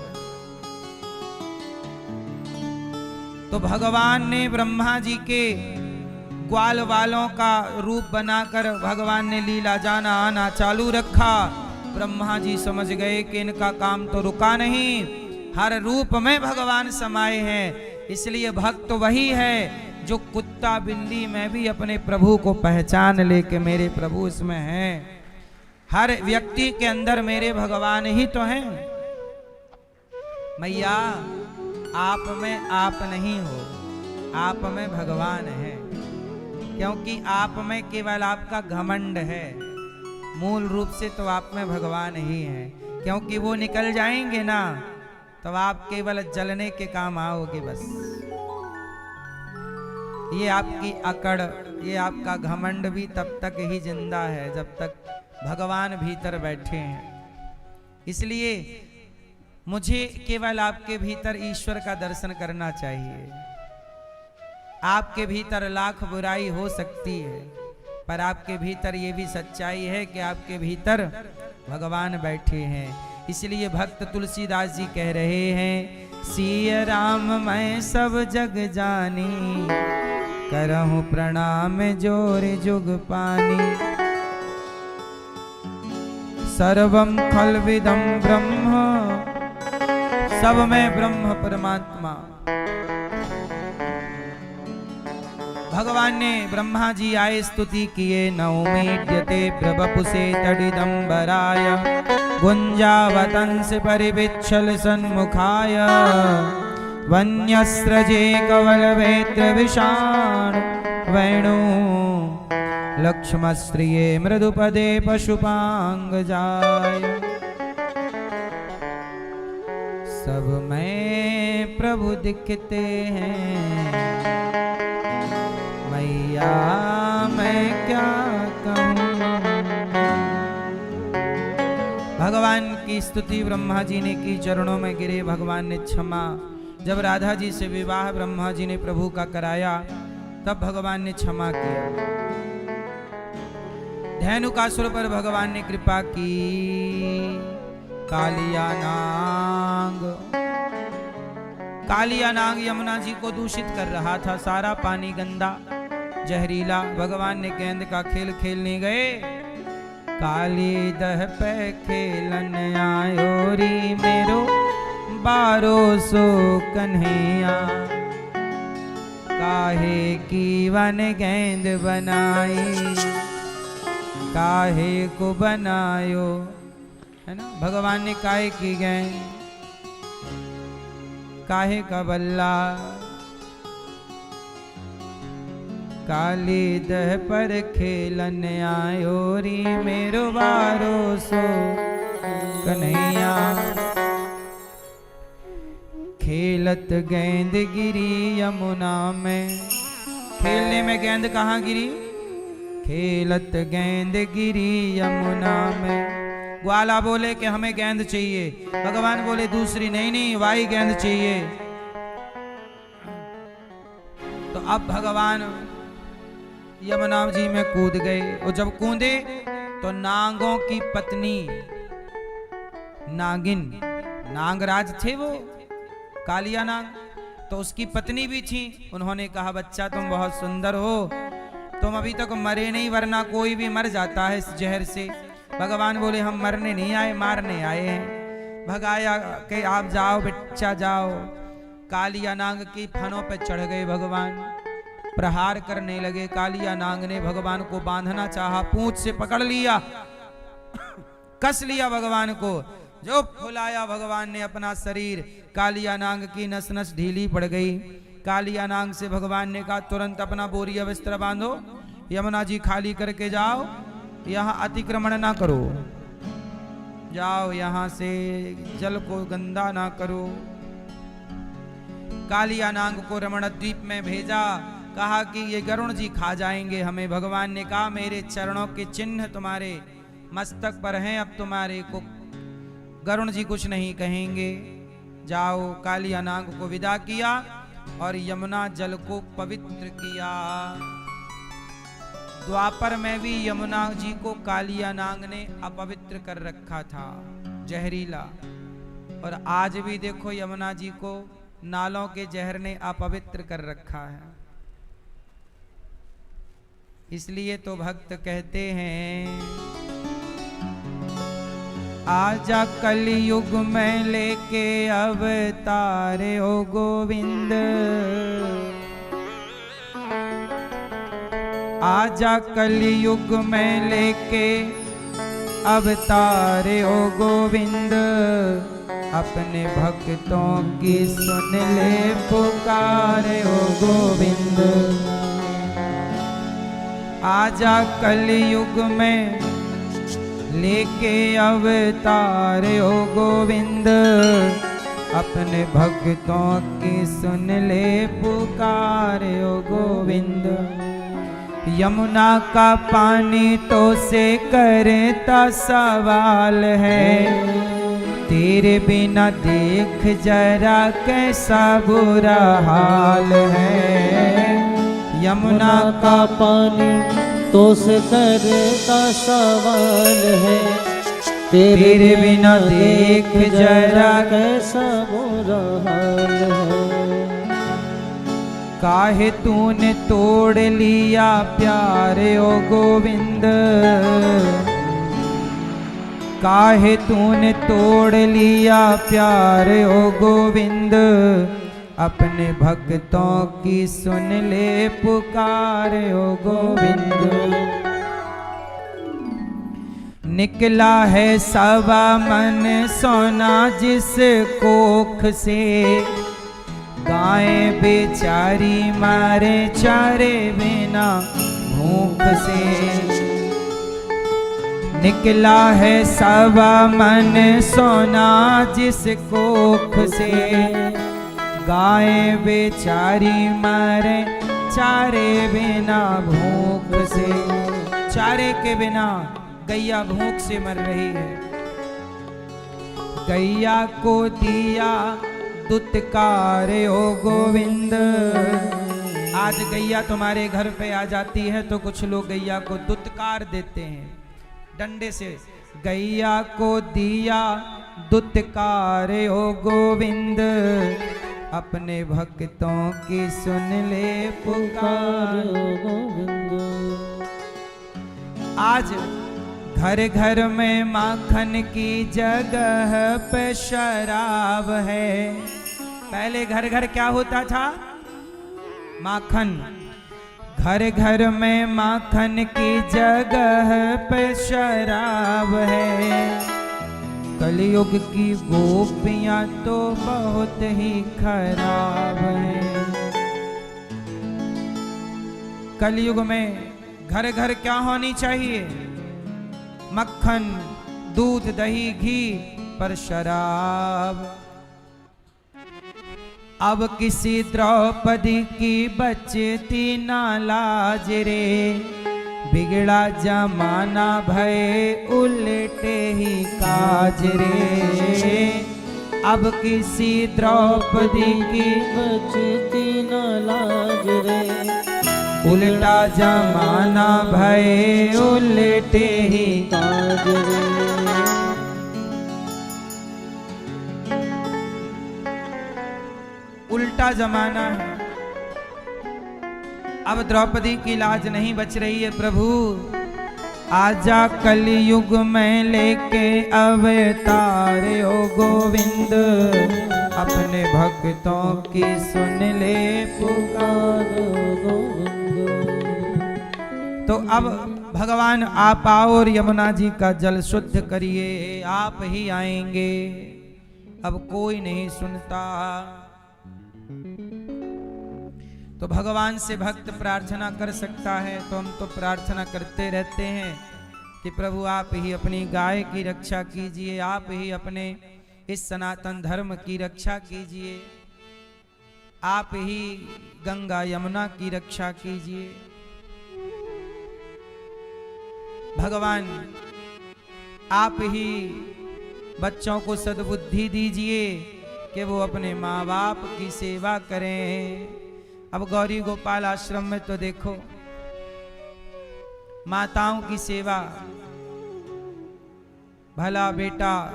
तो भगवान ने ब्रह्मा जी के ग्वाल वालों का रूप बनाकर भगवान ने लीला जाना आना चालू रखा। ब्रह्मा जी समझ गए कि इनका काम तो रुका नहीं, हर रूप में भगवान समाये हैं। इसलिए भक्त वही है जो कुत्ता बिल्ली में भी अपने प्रभु को पहचान ले कि मेरे प्रभु इसमें हैं। हर व्यक्ति के अंदर मेरे भगवान ही तो हैं। मैया, आप में आप नहीं हो, आप में भगवान है, क्योंकि आप में केवल आपका घमंड है। मूल रूप से तो आप में भगवान ही है, क्योंकि वो निकल जाएंगे ना तो आप केवल जलने के काम आओगे बस। ये आपकी अकड़, ये आपका घमंड भी तब तक ही जिंदा है जब तक भगवान भीतर बैठे हैं। इसलिए मुझे केवल आपके भीतर ईश्वर का दर्शन करना चाहिए। आपके भीतर लाख बुराई हो सकती है, पर आपके भीतर ये भी सच्चाई है कि आपके भीतर भगवान बैठे हैं। इसलिए भक्त तुलसीदास जी कह रहे हैं, सिय राम मैं सब जग जानी, करहूं प्रणाम जोर जुग पानी। सर्वम खलविदम ब्रह्म, सब में ब्रह्म परमात्मा। भगवान ने ब्रह्मा जी आए स्तुति किए, नौमीड्यते प्रवपुषे तडिदंबराय, गुंजावतंस परिविच्छल सन्मुखाय, वन्यस्रजे कवलवेत्र विषाण वेणु, लक्ष्मस्त्रिये मृदुपदे पशुपांगजाय। सब में प्रभु दिखते हैं मैया, मैं क्या कहूँ। भगवान की स्तुति ब्रह्मा जी ने की, चरणों में गिरे, भगवान ने क्षमा। जब राधा जी से विवाह ब्रह्मा जी ने प्रभु का कराया तब भगवान ने क्षमा किया। धेनुकासुर पर भगवान ने कृपा की। कालिया नाग, कालिया नाग यमुना जी को दूषित कर रहा था, सारा पानी गंदा जहरीला। भगवान ने गेंद का खेल खेलने गए, काली दह पे खेलन आयो री मेरो, बारो सो कन्हैया, काहे की वन गेंद बनाई, काहे को बनायो, है ना। भगवान ने काहे की गेंद, काहे का बल्ला, काली दह पर खेलन आयो री मेरो, बारो सो कन्हैया। खेलत गेंद गिरी यमुना में, खेलने में गेंद कहाँ गिरी, खेलत गेंद गिरी यमुना में। ग्वाला बोले कि हमें गेंद चाहिए, भगवान बोले दूसरी नहीं नहीं वाही गेंद चाहिए। तो अब भगवान यमुना जी में कूद गए, और जब कूदे तो नागों की पत्नी नागिन, नागराज थे वो कालिया नाग, तो उसकी पत्नी भी थी। उन्होंने कहा बच्चा तुम बहुत सुंदर हो, तुम अभी तक मरे नहीं, वरना कोई भी मर जाता है इस जहर से। भगवान बोले हम मरने नहीं आए, मारने आए हैं। भगाया कि आप जाओ बच्चा जाओ। कालिया नाग की फनों पे चढ़ गए भगवान, प्रहार करने लगे। कालिया नाग ने भगवान को बांधना चाहा, पूंछ से पकड़ लिया, कस लिया भगवान को। जो फुलाया भगवान ने अपना शरीर, कालिया नाग की नस नस ढीली पड़ गई। कालिया नाग से भगवान ने कहा तुरंत अपना बोरिया वस्त्र बांधो, यमुना जी खाली करके जाओ, यहाँ अतिक्रमण ना करो, जाओ यहाँ से, जल को गंदा ना करो। कालिया नाग को रमण द्वीप में भेजा, कहा कि ये गरुण जी खा जाएंगे हमें। भगवान ने कहा मेरे चरणों के चिन्ह तुम्हारे मस्तक पर हैं, अब तुम्हारे को गरुण जी कुछ नहीं कहेंगे, जाओ। कालिया नाग को विदा किया और यमुना जल को पवित्र किया। द्वापर में भी यमुना जी को कालिया नाग ने अपवित्र कर रखा था, जहरीला। और आज भी देखो यमुना जी को नालों के जहर ने अपवित्र कर रखा है। इसलिए तो भक्त कहते हैं आजा कलयुग में लेके अवतारे ओ गोविंद, आजा कलयुग में लेके अवतारे ओ गोविंद, अपने भक्तों की सुन ले पुकारे ओ गोविंद। आजा कलयुग में लेके अवतार ओ गोविंद, अपने भक्तों की सुन ले पुकार ओ गोविंद। यमुना का पानी तो से करता सवाल है, तेरे बिना देख जरा कैसा बुरा हाल है। यमुना का पानी तो से करता सवाल है, तेरे बिना देख जरा कैसा बुरा हाल है। काहे तूने तोड़ लिया प्यारे ओ गोविंद, काहे तूने तोड़ लिया प्यारे ओ गोविंद, अपने भक्तों की सुन ले पुकार ओ गोविंद। निकला है सवा मन सोना जिस कोख से, गायें बेचारी मारे चारे बिना भूख से। निकला है सवा मन सोना जिस कोख से, गायें बेचारी मरे चारे बिना भूख से। चारे के बिना गैया भूख से मर रही है। गैया को दिया दुत्कार ओ गोविंद। आज गैया तुम्हारे घर पे आ जाती है तो कुछ लोग गैया को दुत्कार देते हैं डंडे से। गैया को दिया दुत्कार ओ गोविंद, अपने भक्तों की सुन ले पुकार गोविंद। आज घर घर में माखन की जगह पे शराब है। पहले घर घर क्या होता था? माखन। घर घर में माखन की जगह पे शराब है। कलयुग की गोपियां तो बहुत ही खराब है। कलयुग में घर घर क्या होनी चाहिए? मक्खन, दूध, दही, घी, पर शराब। अब किसी द्रौपदी की बचती ना लाज रे, बिगड़ा जमाना भय उल्टे ही काज रे। अब किसी द्रौपदी की बचती न लाज रे, उल्टा जमाना भय उल्टे ही काज रे। उल्टा जमाना है। अब द्रौपदी की लाज नहीं बच रही है। प्रभु आजा कलयुग में लेके अवतार ओ गोविंद, अपने भक्तों की सुन ले पुकार। पुकार गोविंद। तो अब भगवान आप आओ और यमुना जी का जल शुद्ध करिए, आप ही आएंगे, अब कोई नहीं सुनता। तो भगवान से भक्त प्रार्थना कर सकता है, तो हम तो प्रार्थना करते रहते हैं कि प्रभु आप ही अपनी गाय की रक्षा कीजिए, आप ही अपने इस सनातन धर्म की रक्षा कीजिए, आप ही गंगा यमुना की रक्षा कीजिए। भगवान आप ही बच्चों को सद्बुद्धि दीजिए कि वो अपने माँ बाप की सेवा करें। अब गौरी गोपाल आश्रम में तो देखो माताओं की सेवा भला बेटा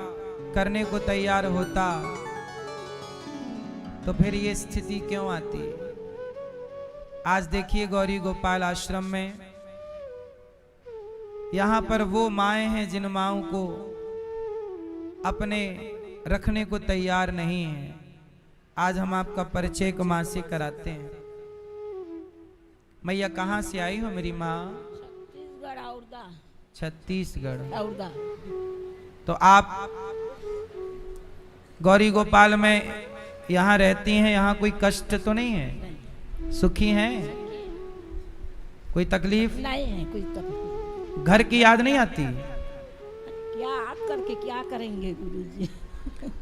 करने को तैयार होता तो फिर ये स्थिति क्यों आती। आज देखिए गौरी गोपाल आश्रम में यहाँ पर वो माएँ हैं जिन माओं को अपने रखने को तैयार नहीं है। आज हम आपका परिचय एक माँ से कराते हैं। मैया कहाँ से आई हो मेरी माँ? छत्तीसगढ़ औरदा। छत्तीसगढ़ औरदा। तो आप गौरी गोपाल में यहाँ रहती हैं, यहाँ कोई कष्ट तो नहीं है? सुखी हैं? कोई तकलीफ नहीं है कोई तकलीफ। घर की याद नहीं आती? क्या याद करके क्या करेंगे गुरुजी।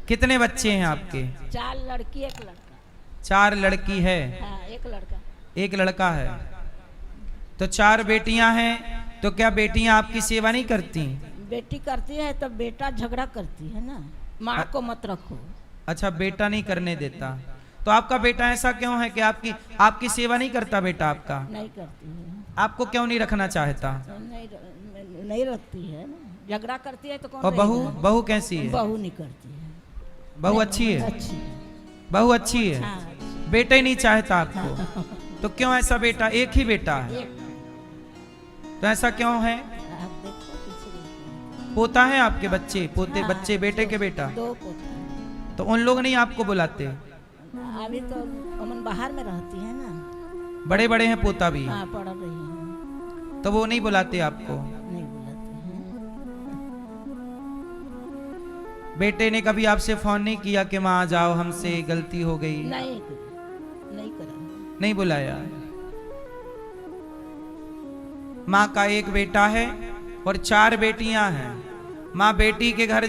कितने बच्चे हैं आपके? 4 लड़की 1 लड़का। 4 लड़की है, हाँ 1 लड़का। 1 लड़का है। तो 4 बेटियां हैं, तो क्या बेटियां आपकी सेवा नहीं करती? बेटी करती है तब बेटा झगड़ा करती है ना, माँ को मत रखो। अच्छा, बेटा नहीं करने देता। तो आपका बेटा ऐसा क्यों है कि आपकी सेवा नहीं करता? बेटा आपका नहीं करती है। आपको क्यों नहीं रखना चाहता? नहीं रखती है ना, झगड़ा करती है तो कौन और बहू कैसी है? बहू नहीं करती है। बहू अच्छी है? अच्छी है। बहू अच्छी है। हाँ, बेटा ही नहीं चाहता आपको, तो क्यों ऐसा? बेटा एक ही बेटा है, एक तो ऐसा क्यों है? आप देखो पीछे देखो। पोता है आपके बच्चे? पोते हाँ, बच्चे बेटे के बेटा? 2 पोता। तो उन लोग नहीं आपको बुलाते? अभी तो अमन बाहर में रहती है ना। बड़े बड़े हैं पोता भी? हाँ पढ़ रही है। तो वो नहीं बुलाते आपको? नहीं बुलाते हैं। बेटे ने कभी आपसे फोन नहीं किया कि माँ आ जाओ, हमसे गलती हो गई? नहीं करा। नहीं बुलाया। माँ का एक बेटा है और 4 बेटियां हैं। माँ बेटी के घर,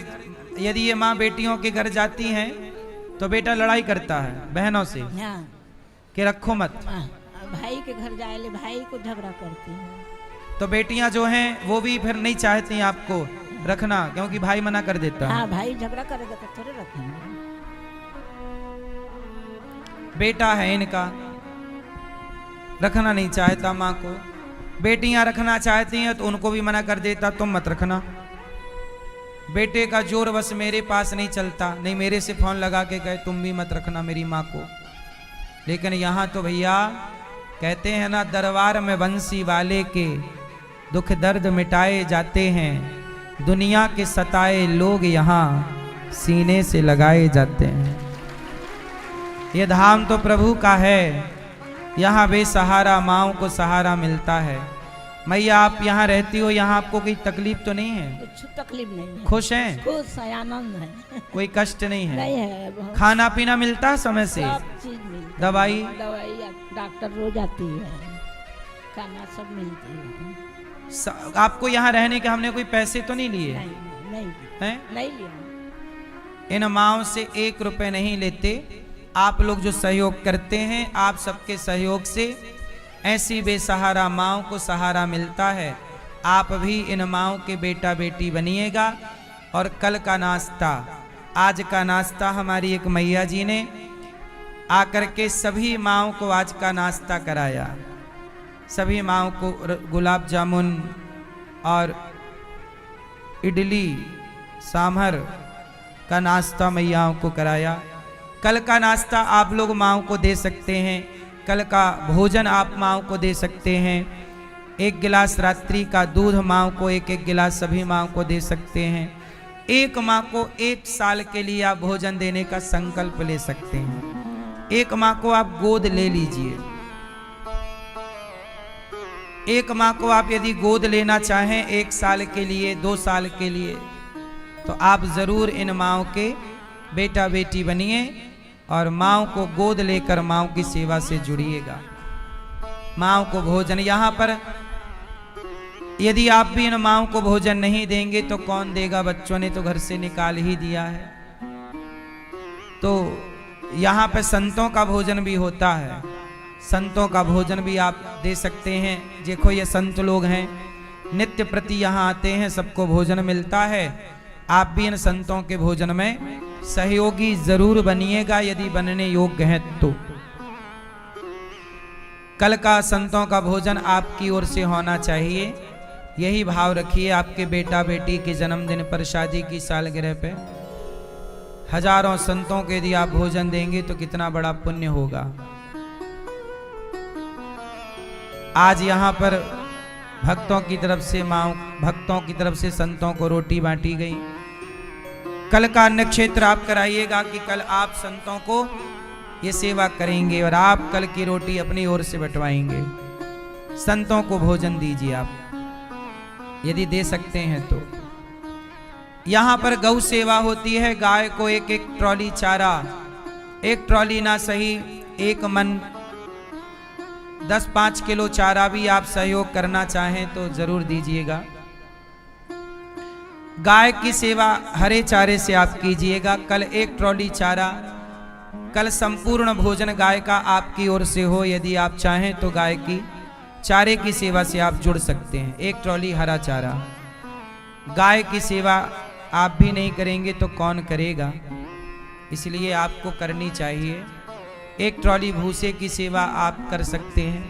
यदि ये माँ बेटियों के घर जाती हैं तो बेटा लड़ाई करता है बहनों से हाँ कि रखो मत। भाई के घर जाए ले भाई को झगड़ा करती है। तो बेटियां जो हैं वो भी फिर नहीं चाहती आपको रखना, क्योंकि भाई मना कर देता है। हाँ भाई झगड़ा करेगा तो थोड़े रखेंगे। बेटा है इनका, रखना नहीं चाहता माँ को। बेटियां रखना चाहती हैं तो उनको भी मना कर देता, तुम मत रखना। बेटे का जोर बस मेरे पास नहीं चलता, नहीं मेरे से फोन लगा के कहे तुम भी मत रखना मेरी माँ को। लेकिन यहाँ तो भैया कहते हैं ना, दरबार में बंसी वाले के दुख दर्द मिटाए जाते हैं, दुनिया के सताए लोग यहाँ सीने से लगाए जाते हैं। ये धाम तो प्रभु का है, यहाँ बेसहारा माँओं को सहारा मिलता है। मैया आप यहाँ रहती हो, यहाँ आपको कोई तकलीफ तो नहीं है? कुछ तकलीफ नहीं है। खुश हैं? खुश है, आनंद है। कोई कष्ट नहीं है? नहीं है। बहुत खाना पीना मिलता है समय से? सब चीज मिलती है। दवाई? दवाई डॉक्टर रोज आती है, खाना सब मिलती है। आपको यहाँ रहने के हमने कोई पैसे तो नहीं लिए? नहीं हैं? नहीं लिया। इन माओं से 1 रुपए नहीं लेते। आप लोग जो सहयोग करते हैं, आप सबके सहयोग से ऐसी बेसहारा माओं को सहारा मिलता है। आप भी इन माओं के बेटा बेटी बनिएगा। और कल का नाश्ता, आज का नाश्ता हमारी एक मैया जी ने आकर के सभी माओं को आज का नाश्ता कराया। सभी माओं को गुलाब जामुन और इडली सांभर का नाश्ता मैयाओं को कराया। कल का नाश्ता आप लोग माओं को दे सकते हैं, कल का भोजन आप माओं को दे सकते हैं। 1 गिलास रात्रि का दूध माओं को, 1-1 गिलास सभी माओं को दे सकते हैं। एक माँ को 1 साल के लिए आप भोजन देने का संकल्प ले सकते हैं। एक माँ को आप गोद ले लीजिए। एक माँ को आप यदि गोद लेना चाहें 1 साल के लिए, 2 साल के लिए, तो आप जरूर इन माँओं के बेटा बेटी बनिए और माँओं को गोद लेकर माँओं की सेवा से जुड़िएगा। माँओं को भोजन, यहाँ पर यदि आप भी इन माँओं को भोजन नहीं देंगे तो कौन देगा? बच्चों ने तो घर से निकाल ही दिया है। तो यहाँ पे संतों का भोजन भी होता है, संतों का भोजन भी आप दे सकते हैं। देखो ये संत लोग हैं, नित्य प्रति यहाँ आते हैं, सबको भोजन मिलता है। आप भी इन संतों के भोजन में सहयोगी जरूर बनिएगा यदि बनने योग्य हैं तो। कल का संतों का भोजन आपकी ओर से होना चाहिए, यही भाव रखिए। आपके बेटा बेटी के जन्मदिन पर, शादी की सालगिरह पे हजारों संतों के यदि आप भोजन देंगे तो कितना बड़ा पुण्य होगा। आज यहाँ पर भक्तों की तरफ से भक्तों की तरफ से संतों को रोटी बांटी गई। कल का अन्न क्षेत्र आप कराइएगा कि कल आप संतों को ये सेवा करेंगे और आप कल की रोटी अपनी ओर से बंटवाएंगे। संतों को भोजन दीजिए आप यदि दे सकते हैं तो। यहाँ पर गौ सेवा होती है। गाय को 1-1 ट्रॉली चारा, 1 ट्रॉली ना सही 1 मन 10-5 किलो चारा भी आप सहयोग करना चाहें तो जरूर दीजिएगा। गाय की सेवा हरे चारे से आप कीजिएगा। कल 1 ट्रॉली चारा, कल संपूर्ण भोजन गाय का आपकी ओर से हो। यदि आप चाहें तो गाय की चारे की सेवा से आप जुड़ सकते हैं। 1 ट्रॉली हरा चारा। गाय की सेवा आप भी नहीं करेंगे तो कौन करेगा, इसलिए आपको करनी चाहिए। 1 ट्रॉली भूसे की सेवा आप कर सकते हैं।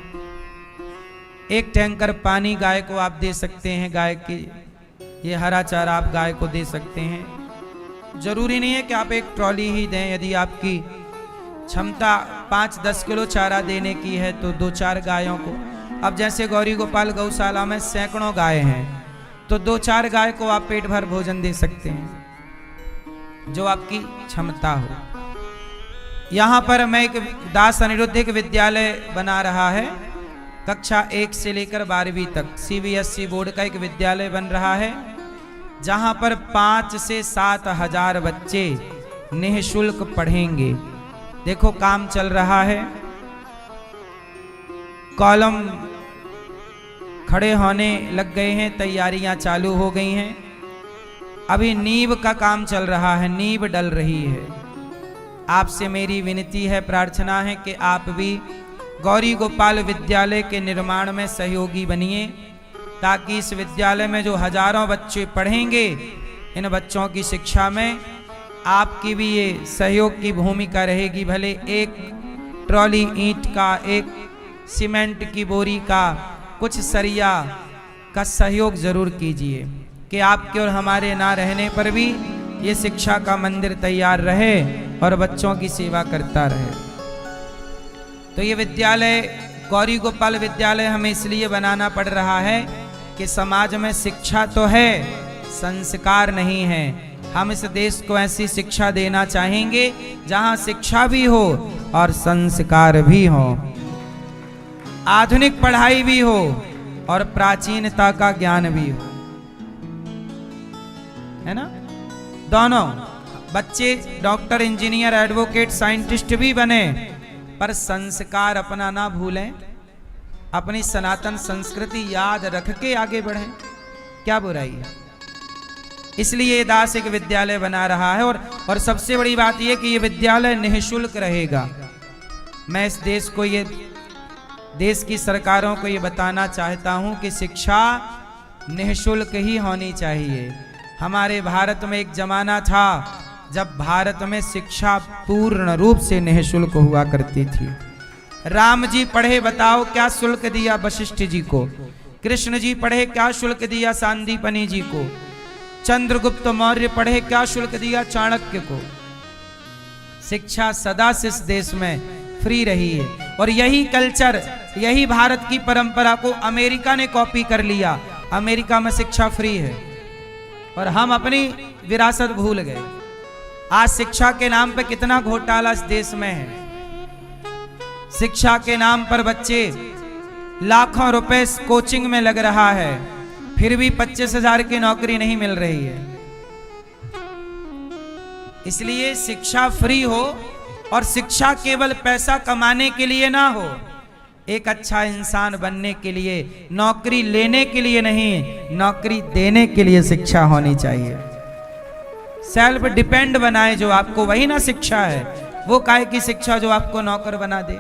1 टैंकर पानी गाय को आप दे सकते हैं। गाय की ये हरा चारा आप गाय को दे सकते हैं। जरूरी नहीं है कि आप 1 ट्रॉली ही दें। यदि आपकी क्षमता 5-10 किलो चारा देने की है तो 2-4 गायों को, अब जैसे गौरी गोपाल गौशाला में सैकड़ों गाय हैं तो 2-4 गाय को आप पेट भर भोजन दे सकते हैं, जो आपकी क्षमता हो। यहाँ पर मैं एक दास अनिरुद्ध एक विद्यालय बना रहा है, कक्षा 1 से लेकर 12वीं तक CBSE बोर्ड का एक विद्यालय बन रहा है, जहाँ पर 5 से 7 हजार बच्चे निःशुल्क पढ़ेंगे। देखो काम चल रहा है, कॉलम खड़े होने लग गए हैं, तैयारियां चालू हो गई हैं। अभी नींव का काम चल रहा है, नींव डल रही है। आपसे मेरी विनती है, प्रार्थना है कि आप भी गौरी गोपाल विद्यालय के निर्माण में सहयोगी बनिए, ताकि इस विद्यालय में जो हजारों बच्चे पढ़ेंगे, इन बच्चों की शिक्षा में आपकी भी ये सहयोग की भूमिका रहेगी। भले 1 ट्रॉली ईंट का, 1 सीमेंट की बोरी का, कुछ सरिया का सहयोग जरूर कीजिए कि आपके और हमारे ना रहने पर भी ये शिक्षा का मंदिर तैयार रहे और बच्चों की सेवा करता रहे। तो ये विद्यालय गौरी गोपाल विद्यालय हमें इसलिए बनाना पड़ रहा है कि समाज में शिक्षा तो है, संस्कार नहीं है। हम इस देश को ऐसी शिक्षा देना चाहेंगे जहां शिक्षा भी हो और संस्कार भी हो, आधुनिक पढ़ाई भी हो और प्राचीनता का ज्ञान भी हो, है ना। दोनों बच्चे डॉक्टर, इंजीनियर, एडवोकेट, साइंटिस्ट भी बने, पर संस्कार अपना ना भूलें, अपनी सनातन संस्कृति याद रख के आगे बढ़ें। क्या बुराई है? इसलिए ये दास एक विद्यालय बना रहा है। और सबसे बड़ी बात यह कि ये विद्यालय निःशुल्क रहेगा। मैं इस देश को, ये देश की सरकारों को ये बताना चाहता हूं कि शिक्षा निःशुल्क ही होनी चाहिए। हमारे भारत में एक जमाना था जब भारत में शिक्षा पूर्ण रूप से निःशुल्क हुआ करती थी। राम जी पढ़े, बताओ क्या शुल्क दिया वशिष्ठ जी को? कृष्ण जी पढ़े, क्या शुल्क दिया सांदीपनि जी को? चंद्रगुप्त मौर्य पढ़े, क्या शुल्क दिया चाणक्य को? शिक्षा सदा से इस देश में फ्री रही है। और यही कल्चर, यही भारत की परंपरा को अमेरिका ने कॉपी कर लिया। अमेरिका में शिक्षा फ्री है और हम अपनी विरासत भूल गए। आज शिक्षा के नाम पे कितना घोटाला इस देश में है। शिक्षा के नाम पर बच्चे लाखों रुपए कोचिंग में लग रहा है, फिर भी 25,000 की नौकरी नहीं मिल रही है। इसलिए शिक्षा फ्री हो, और शिक्षा केवल पैसा कमाने के लिए ना हो, एक अच्छा इंसान बनने के लिए, नौकरी लेने के लिए नहीं, नौकरी देने के लिए शिक्षा होनी चाहिए। सेल्फ डिपेंड बनाए जो आपको, वही ना शिक्षा है। वो काय की शिक्षा जो आपको नौकर बना दे।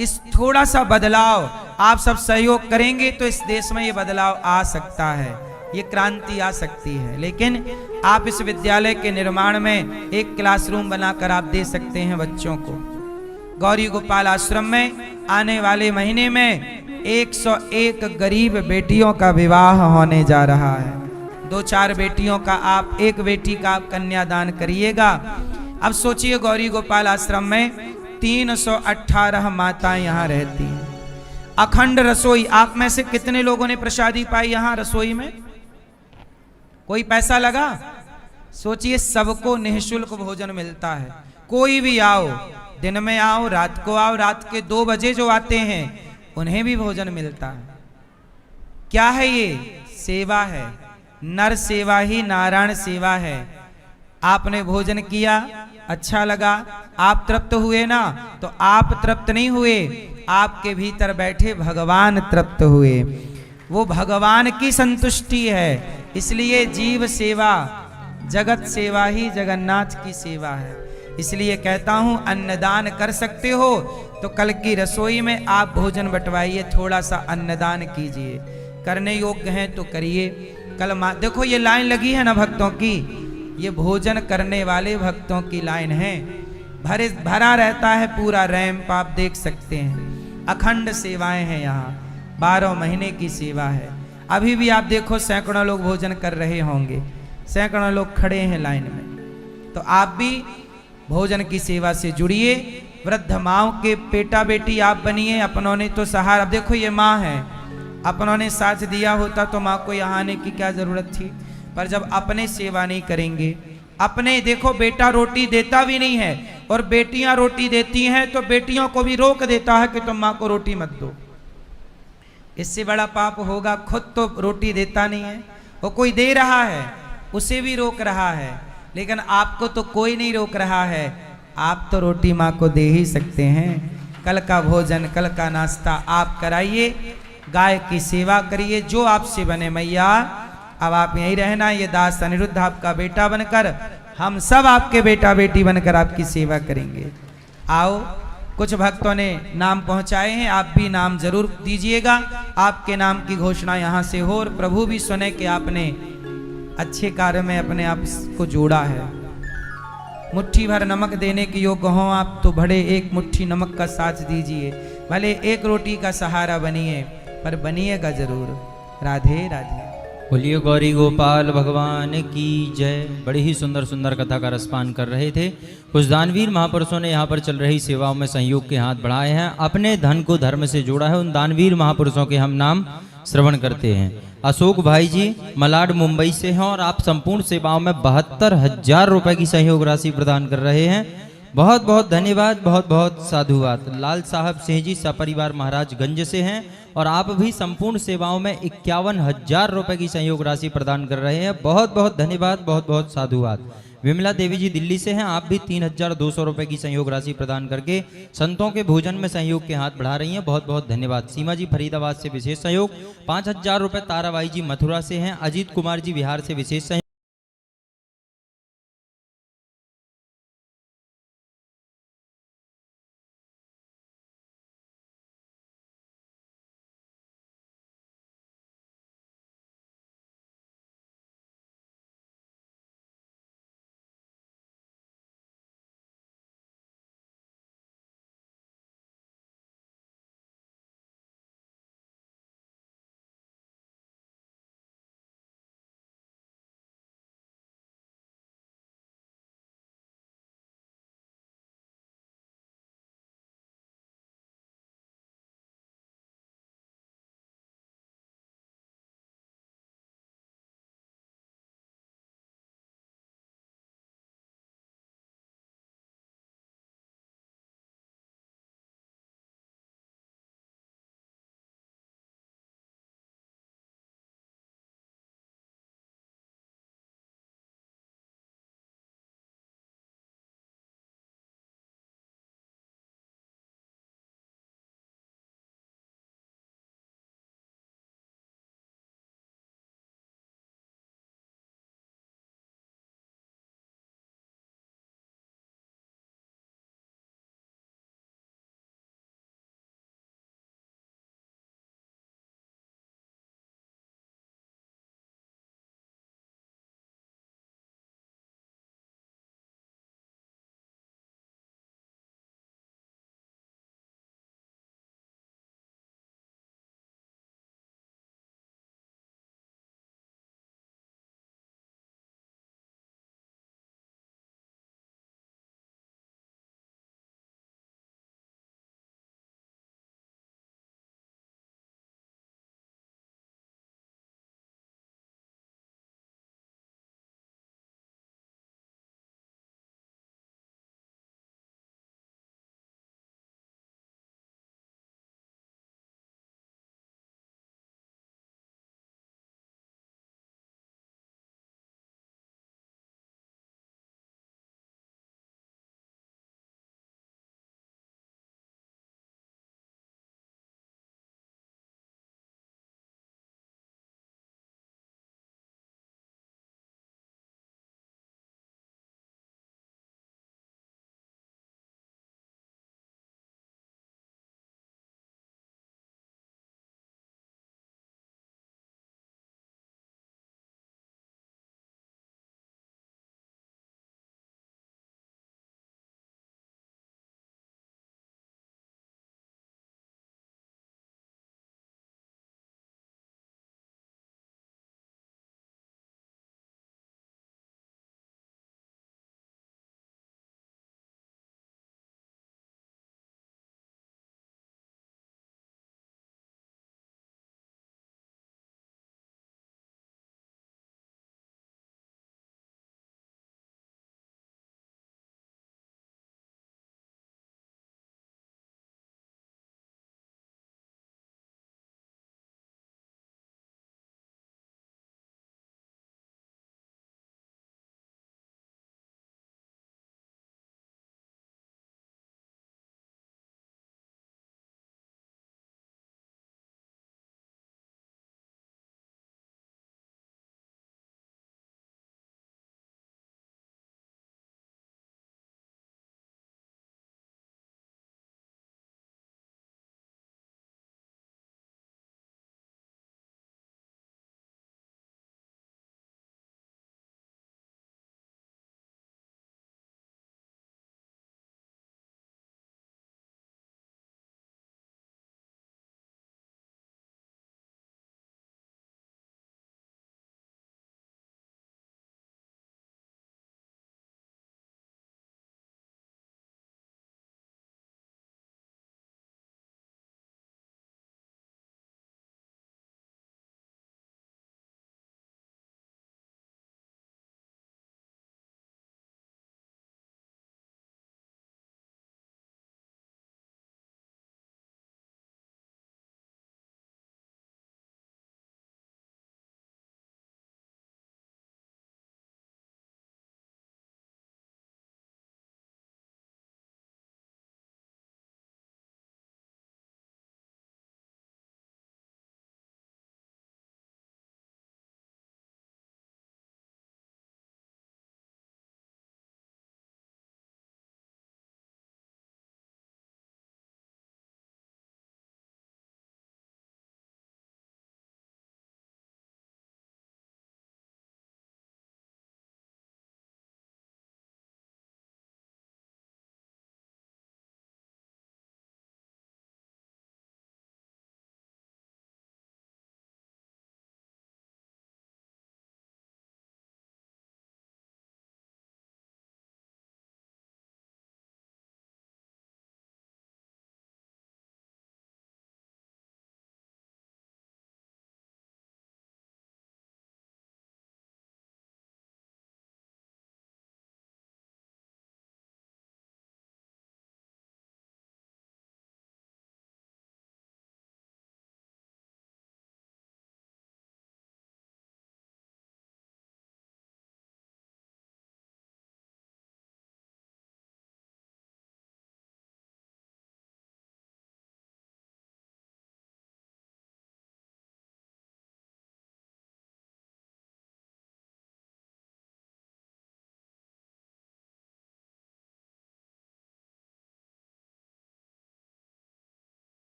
इस थोड़ा सा बदलाव आप सब सहयोग करेंगे तो इस देश में ये बदलाव आ सकता है, ये क्रांति आ सकती है। लेकिन आप इस विद्यालय के निर्माण में एक क्लासरूम बनाकर आप दे सकते हैं बच्चों को। गौरी गोपाल आश्रम में आने वाले महीने में 101 गरीब बेटियों का विवाह होने जा रहा है। 2-4 बेटियों का आप, एक बेटी का आप कन्यादान करिएगा। अब सोचिए, गौरी गोपाल आश्रम में 318 माताएं यहाँ रहती हैं। अखंड रसोई, आप में से कितने लोगों ने प्रसादी पाई यहाँ रसोई में? कोई पैसा लगा? सोचिए, सबको निःशुल्क भोजन मिलता है। कोई भी आओ, दिन में आओ, रात को आओ, रात के 2 बजे जो आते हैं उन्हें भी भोजन मिलता है। क्या है ये? सेवा है। नर सेवा ही नारायण सेवा है। आपने भोजन किया, अच्छा लगा, आप तृप्त हुए ना, तो आप तृप्त नहीं हुए, आपके भीतर बैठे भगवान तृप्त हुए। वो भगवान की संतुष्टि है। इसलिए जीव सेवा, जगत सेवा ही जगन्नाथ की सेवा है। इसलिए कहता हूं, अन्नदान कर सकते हो तो कल की रसोई में आप भोजन बंटवाइए, थोड़ा सा अन्नदान कीजिए। करने योग्य हैं तो करिए। कल देखो ये लाइन लगी है ना भक्तों की, ये भोजन करने वाले भक्तों की लाइन है। भरा रहता है पूरा रैंप, आप देख सकते हैं। अखंड सेवाएं हैं यहाँ, 12 महीने की सेवा है। अभी भी आप देखो, सैकड़ों लोग भोजन कर रहे होंगे, सैकड़ों लोग खड़े हैं लाइन में। तो आप भी भोजन की सेवा से जुड़िए। वृद्ध माओ के बेटा बेटी आप बनिए। अपनों ने तो सहारा, अब देखो ये माँ है, अपनों ने साथ दिया होता तो माँ को यहाँ आने की क्या जरूरत थी। पर जब अपने सेवा नहीं करेंगे, अपने देखो, बेटा रोटी देता भी नहीं है और बेटियां रोटी देती हैं तो बेटियों को भी रोक देता है कि तुम माँ को रोटी मत दो। इससे बड़ा पाप होगा। खुद तो रोटी देता नहीं है, वो कोई दे रहा है उसे भी रोक रहा है, लेकिन आपको तो कोई नहीं रोक रहा है। आप तो रोटी माँ को दे ही सकते हैं। कल का भोजन, कल का नाश्ता आप कराइए, गाय की सेवा करिए, जो आपसे बने। मैया अब आप यहीं रहना, ये दास अनिरुद्ध आपका बेटा बनकर, हम सब आपके बेटा बेटी बनकर आपकी सेवा करेंगे। आओ, कुछ भक्तों ने नाम पहुंचाए हैं, आप भी नाम जरूर दीजिएगा। आपके नाम की घोषणा यहाँ से हो और प्रभु भी सुने कि आपने अच्छे कार्य में अपने आप को जोड़ा है। मुट्ठी भर नमक देने के योग्य हो आप तो बड़े एक मुट्ठी नमक का साथ दीजिए। भले एक रोटी का सहारा बनिए, पर बनिएगा जरूर। राधे राधे। बोलिए गौरी गोपाल भगवान की जय। बड़ी ही सुंदर सुंदर कथा का रसपान कर रहे थे। कुछ दानवीर महापुरुषों ने यहाँ पर चल रही सेवाओं में सहयोग के हाथ बढ़ाए हैं, अपने धन को धर्म से जोड़ा है। उन दानवीर महापुरुषों के हम नाम श्रवण करते हैं। अशोक भाई जी मलाड मुंबई से हैं और आप संपूर्ण सेवाओं में 72,000 रुपए की सहयोग राशि प्रदान कर रहे हैं। बहुत बहुत धन्यवाद, बहुत बहुत साधुवाद। लाल साहब सिंह जी सपरिवार महाराजगंज से हैं और आप भी संपूर्ण सेवाओं में 51,000 रुपए की सहयोग राशि प्रदान कर रहे हैं। बहुत बहुत धन्यवाद, बहुत बहुत साधुवाद। विमला देवी जी दिल्ली से हैं, आप भी 3,200 रुपए की सहयोग राशि प्रदान करके संतों के भोजन में सहयोग के हाथ बढ़ा रही हैं। बहुत बहुत धन्यवाद। सीमा जी फरीदाबाद से विशेष सहयोग 5,000 रुपए। ताराबाई जी मथुरा से हैं। अजीत कुमार जी बिहार से विशेष सहयोग।